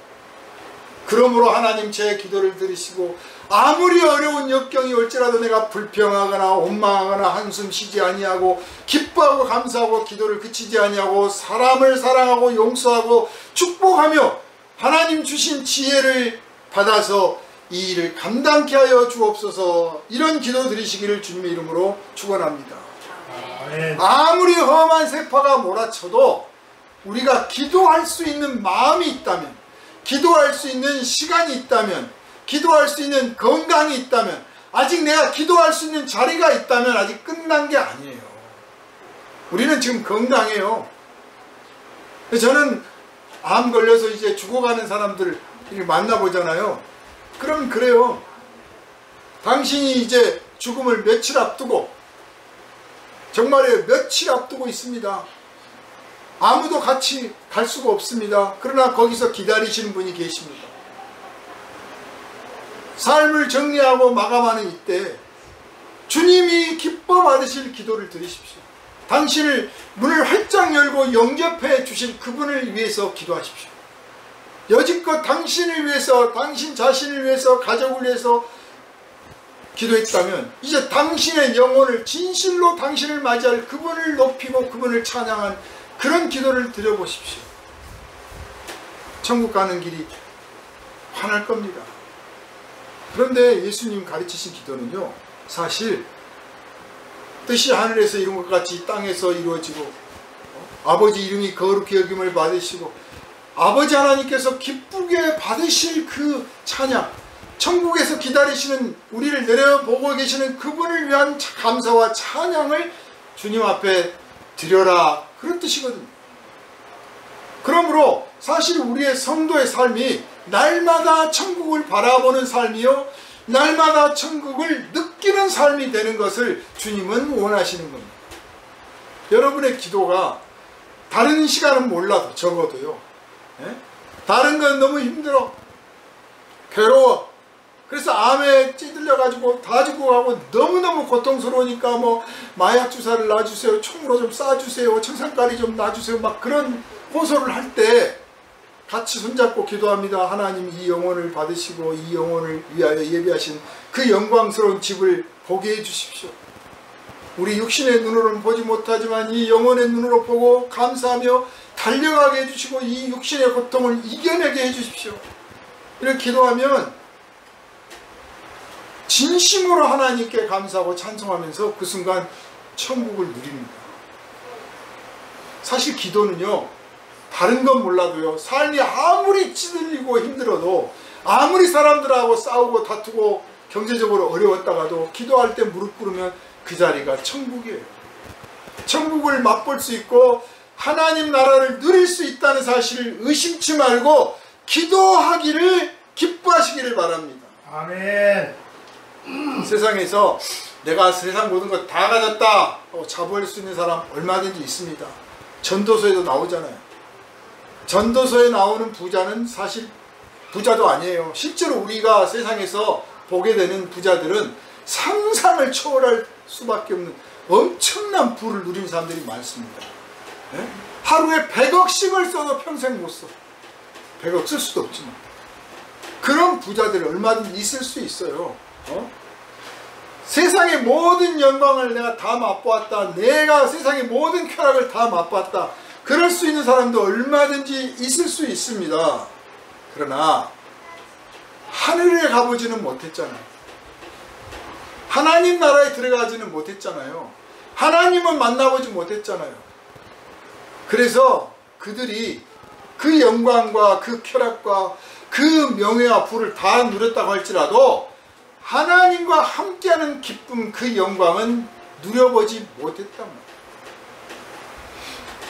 그러므로 하나님 제 기도를 들으시고 아무리 어려운 역경이 올지라도 내가 불평하거나 원망하거나 한숨 쉬지 아니하고 기뻐하고 감사하고 기도를 그치지 아니하고 사람을 사랑하고 용서하고 축복하며 하나님 주신 지혜를 받아서 이 일을 감당케 하여 주옵소서. 이런 기도 드리시기를 주님의 이름으로 축원합니다. 아무리 험한 세파가 몰아쳐도 우리가 기도할 수 있는 마음이 있다면, 기도할 수 있는 시간이 있다면, 기도할 수 있는 건강이 있다면, 아직 내가 기도할 수 있는 자리가 있다면 아직 끝난 게 아니에요. 우리는 지금 건강해요. 저는 암 걸려서 이제 죽어가는 사람들을 만나보잖아요. 그럼 그래요. 당신이 이제 죽음을 며칠 앞두고, 정말에 며칠 앞두고 있습니다. 아무도 같이 갈 수가 없습니다. 그러나 거기서 기다리시는 분이 계십니다. 삶을 정리하고 마감하는 이때 주님이 기뻐 받으실 기도를 드리십시오. 당신을 문을 활짝 열고 영접해 주실 그분을 위해서 기도하십시오. 여지껏 당신을 위해서, 당신 자신을 위해서, 가족을 위해서 기도했다면 이제 당신의 영혼을, 진실로 당신을 맞이할 그분을 높이고 그분을 찬양한 그런 기도를 드려보십시오. 천국 가는 길이 환할 겁니다. 그런데 예수님 가르치신 기도는요, 사실 뜻이 하늘에서 이룬 것 같이 땅에서 이루어지고, 아버지 이름이 거룩히 여김을 받으시고 아버지 하나님께서 기쁘게 받으실 그 찬양, 천국에서 기다리시는, 우리를 내려보고 계시는 그분을 위한 감사와 찬양을 주님 앞에 드려라, 그런 뜻이거든요. 그러므로 사실 우리의 성도의 삶이 날마다 천국을 바라보는 삶이요, 날마다 천국을 느끼는 삶이 되는 것을 주님은 원하시는 겁니다. 여러분의 기도가 다른 시간은 몰라도, 적어도요, 다른 건 너무 힘들어, 괴로워, 그래서 암에 찌들려 가지고 다 죽어가고 너무너무 고통스러우니까 뭐 마약 주사를 놔주세요, 총으로 좀 쏴주세요, 청산가리 좀 놔주세요, 막 그런 호소를 할 때 같이 손잡고 기도합니다. 하나님, 이 영혼을 받으시고 이 영혼을 위하여 예비하신 그 영광스러운 집을 보게 해 주십시오. 우리 육신의 눈으로는 보지 못하지만 이 영혼의 눈으로 보고 감사하며 달려가게 해주시고 이 육신의 고통을 이겨내게 해주십시오. 이렇게 기도하면 진심으로 하나님께 감사하고 찬송하면서 그 순간 천국을 누립니다. 사실 기도는요, 다른 건 몰라도요, 삶이 아무리 찌들리고 힘들어도, 아무리 사람들하고 싸우고 다투고 경제적으로 어려웠다가도 기도할 때 무릎 꿇으면 그 자리가 천국이에요. 천국을 맛볼 수 있고 하나님 나라를 누릴 수 있다는 사실을 의심치 말고 기도하기를 기뻐하시기를 바랍니다. 아멘. 세상에서 내가 세상 모든 것 다 가졌다 자부할 수 있는 사람 얼마든지 있습니다. 전도서에도 나오잖아요. 전도서에 나오는 부자는 사실 부자도 아니에요. 실제로 우리가 세상에서 보게 되는 부자들은 상상을 초월할 수밖에 없는 엄청난 부를 누리는 사람들이 많습니다. 네? 하루에 100억씩을 써도 평생 못 써. 100억 쓸 수도 없지만 그런 부자들이 얼마든지 있을 수 있어요. 세상의 모든 영광을 내가 다 맛보았다, 내가 세상의 모든 쾌락을 다 맛봤다, 그럴 수 있는 사람도 얼마든지 있을 수 있습니다. 그러나 하늘에 가보지는 못했잖아요. 하나님 나라에 들어가지는 못했잖아요. 하나님은 만나보지 못했잖아요. 그래서 그들이 그 영광과 그 쾌락과 그 명예와 부를 다 누렸다고 할지라도 하나님과 함께하는 기쁨, 그 영광은 누려보지 못했단 말이에요.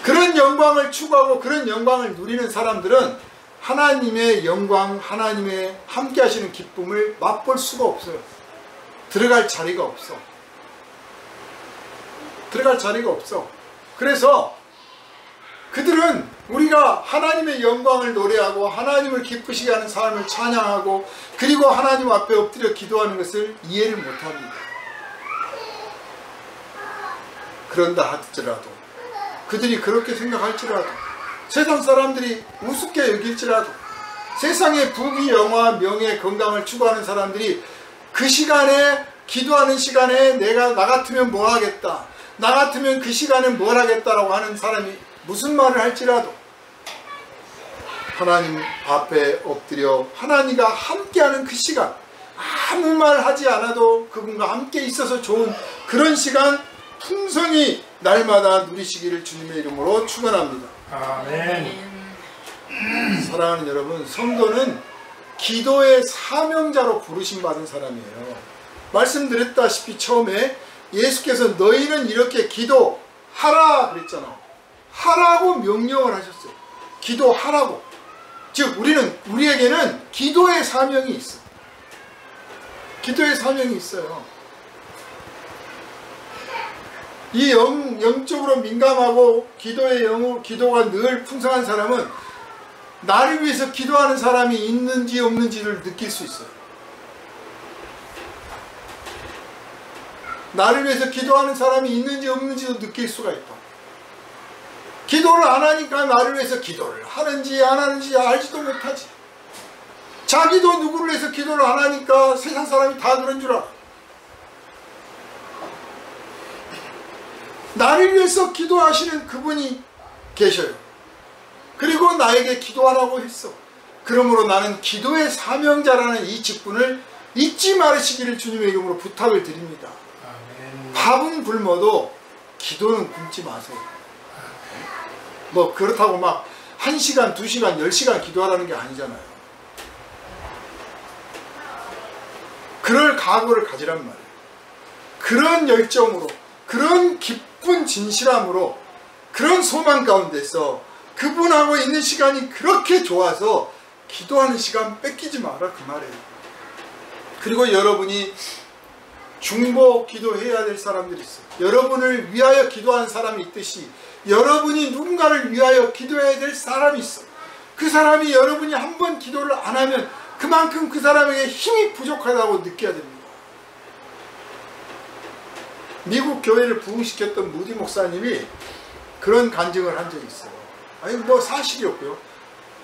그런 영광을 추구하고 그런 영광을 누리는 사람들은 하나님의 영광, 하나님의 함께하시는 기쁨을 맛볼 수가 없어요. 들어갈 자리가 없어. 들어갈 자리가 없어. 그래서 그들은 우리가 하나님의 영광을 노래하고 하나님을 기쁘시게 하는 삶을 찬양하고 그리고 하나님 앞에 엎드려 기도하는 것을 이해를 못합니다. 그런다 할지라도, 그들이 그렇게 생각할지라도, 세상 사람들이 우습게 여길지라도, 세상의 부귀, 영화, 명예, 건강을 추구하는 사람들이 그 시간에, 기도하는 시간에 내가 나 같으면 뭐 하겠다, 나 같으면 그 시간에 뭘 하겠다라고 하는 사람이 무슨 말을 할지라도 하나님 앞에 엎드려 하나님과 함께하는 그 시간, 아무 말 하지 않아도 그분과 함께 있어서 좋은 그런 시간 풍성히 날마다 누리시기를 주님의 이름으로 축원합니다. 아멘. 사랑하는 여러분, 성도는 기도의 사명자로 부르심 받은 사람이에요. 말씀드렸다시피 처음에 예수께서 너희는 이렇게 기도하라 그랬잖아. 하라고 명령을 하셨어요. 기도하라고. 즉 우리에게는 기도의 사명이 있어. 기도의 사명이 있어요. 이 영적으로 민감하고 기도가 늘 풍성한 사람은 나를 위해서 기도하는 사람이 있는지 없는지를 느낄 수 있어요. 나를 위해서 기도하는 사람이 있는지 없는지도 느낄 수가 있다. 기도를 안 하니까 나를 위해서 기도를 하는지 안 하는지 알지도 못하지. 자기도 누구를 위해서 기도를 안 하니까 세상 사람이 다 그런 줄 알아. 나를 위해서 기도하시는 그분이 계셔요. 그리고 나에게 기도하라고 했어. 그러므로 나는 기도의 사명자라는 이 직분을 잊지 말으시기를 주님의 이름으로 부탁을 드립니다. 아멘. 밥은 굶어도 기도는 굶지 마세요. 뭐 그렇다고 막 1시간, 2시간, 10시간 기도하라는 게 아니잖아요. 그럴 각오를 가지란 말이에요. 그런 열정으로, 그런 기쁜 진실함으로, 그런 소망 가운데서 그분하고 있는 시간이 그렇게 좋아서 기도하는 시간 뺏기지 마라 그 말이에요. 그리고 여러분이 중보 기도해야 될 사람들이 있어요. 여러분을 위하여 기도하는 사람이 있듯이 여러분이 누군가를 위하여 기도해야 될 사람이 있어. 그 사람이 여러분이 한 번 기도를 안 하면 그만큼 그 사람에게 힘이 부족하다고 느껴야 됩니다. 미국 교회를 부흥시켰던 무디 목사님이 그런 간증을 한 적이 있어요. 아니 뭐 사실이었고요.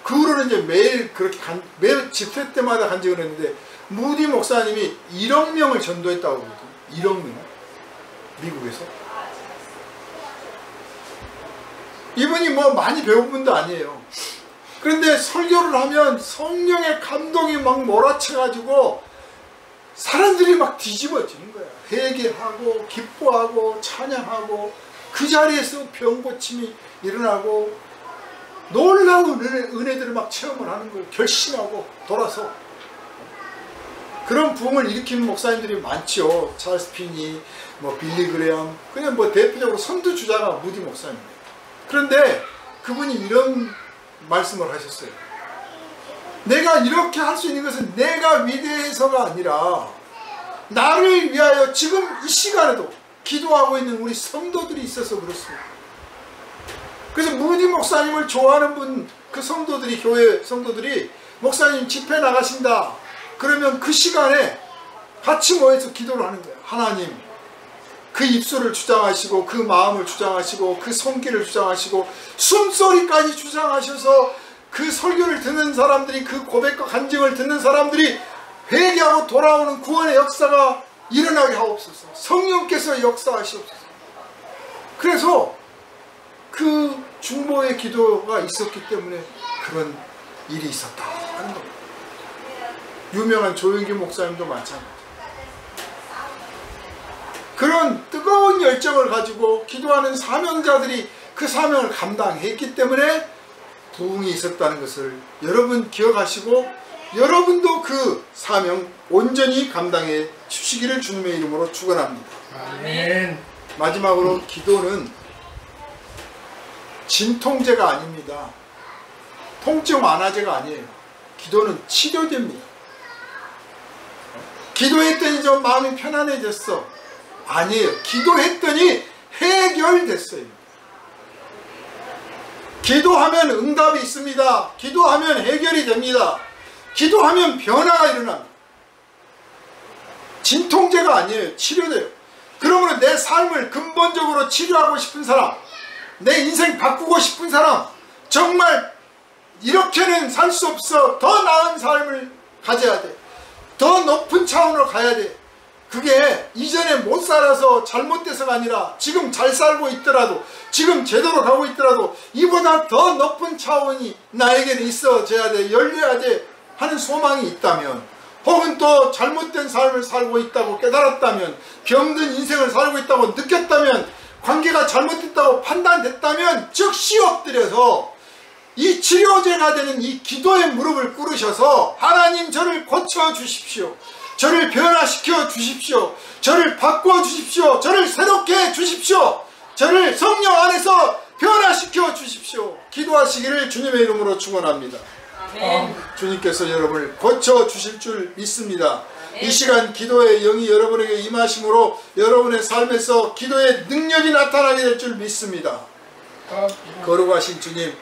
그 후로는 이제 매일 집회 때마다 간증을 했는데 무디 목사님이 1억 명을 전도했다고 그러거든요. 1억 명. 미국에서. 이분이 뭐 많이 배운 분도 아니에요. 그런데 설교를 하면 성령의 감동이 막 몰아쳐가지고 사람들이 막 뒤집어지는 거야. 회개하고 기뻐하고 찬양하고 그 자리에서 병고침이 일어나고 놀라운 은혜들을 막 체험을 하는 거예요. 결심하고 돌아서. 그런 부흥을 일으키는 목사님들이 많죠. 찰스 피니, 뭐 빌리 그레엄, 그냥 뭐 대표적으로 선두주자가 무디 목사님이에요. 그런데 그분이 이런 말씀을 하셨어요. 내가 이렇게 할 수 있는 것은 내가 위대해서가 아니라 나를 위하여 지금 이 시간에도 기도하고 있는 우리 성도들이 있어서 그렇습니다. 그래서 무디 목사님을 좋아하는 분, 그 성도들이, 교회 성도들이 목사님 집회 나가신다 그러면 그 시간에 같이 모여서 기도를 하는 거예요. 하나님, 그 입술을 주장하시고 그 마음을 주장하시고 그 손길을 주장하시고 숨소리까지 주장하셔서 그 설교를 듣는 사람들이, 그 고백과 간증을 듣는 사람들이 회개하고 돌아오는 구원의 역사가 일어나게 하옵소서. 성령께서 역사하시옵소서. 그래서 그 중보의 기도가 있었기 때문에 그런 일이 있었다 하는 겁니다. 유명한 조영기 목사님도 마찬가지. 그런 뜨거운 열정을 가지고 기도하는 사명자들이 그 사명을 감당했기 때문에 부흥이 있었다는 것을 여러분 기억하시고 여러분도 그 사명 온전히 감당해 주시기를 주님의 이름으로 축원합니다. 아멘. 마지막으로 기도는 진통제가 아닙니다. 통증 완화제가 아니에요. 기도는 치료제입니다. 기도했더니 좀 마음이 편안해졌어. 아니에요. 기도했더니 해결됐어요. 기도하면 응답이 있습니다. 기도하면 해결이 됩니다. 기도하면 변화가 일어납니다. 진통제가 아니에요. 치료돼요. 그러므로 내 삶을 근본적으로 치료하고 싶은 사람, 내 인생 바꾸고 싶은 사람, 정말 이렇게는 살 수 없어. 더 나은 삶을 가져야 돼. 더 높은 차원으로 가야 돼. 그게 이전에 못 살아서 잘못돼서가 아니라 지금 잘 살고 있더라도, 지금 제대로 가고 있더라도 이보다 더 높은 차원이 나에게는 있어져야 돼, 열려야 돼 하는 소망이 있다면, 혹은 또 잘못된 삶을 살고 있다고 깨달았다면, 병든 인생을 살고 있다고 느꼈다면, 관계가 잘못됐다고 판단됐다면 즉시 엎드려서 이 치료제가 되는 이 기도의 무릎을 꿇으셔서 하나님, 저를 고쳐주십시오. 저를 변화시켜 주십시오. 저를 바꿔 주십시오. 저를 새롭게 해 주십시오. 저를 성령 안에서 변화시켜 주십시오. 기도하시기를 주님의 이름으로 축원합니다. 아멘. 주님께서 여러분을 고쳐 주실 줄 믿습니다. 아멘. 이 시간 기도의 영이 여러분에게 임하심으로 여러분의 삶에서 기도의 능력이 나타나게 될 줄 믿습니다. 거룩하신 주님,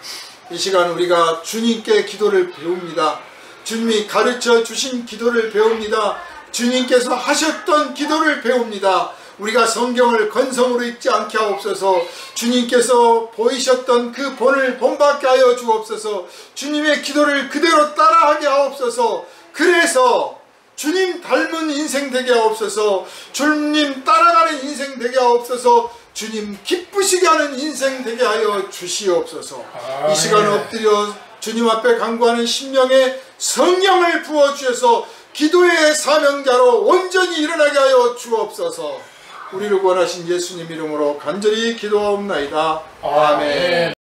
이 시간 우리가 주님께 기도를 배웁니다. 주님이 가르쳐 주신 기도를 배웁니다. 주님께서 하셨던 기도를 배웁니다. 우리가 성경을 건성으로 읽지 않게 하옵소서. 주님께서 보이셨던 그 본을 본받게 하여 주옵소서. 주님의 기도를 그대로 따라하게 하옵소서. 그래서 주님 닮은 인생 되게 하옵소서. 주님 따라가는 인생 되게 하옵소서. 주님 기쁘시게 하는 인생 되게 하여 주시옵소서. 이 시간 엎드려 주님 앞에 간구하는 심령에 성령을 부어주셔서 기도의 사명자로 온전히 일어나게 하여 주옵소서. 우리를 구원하신 예수님 이름으로 간절히 기도하옵나이다. 아멘.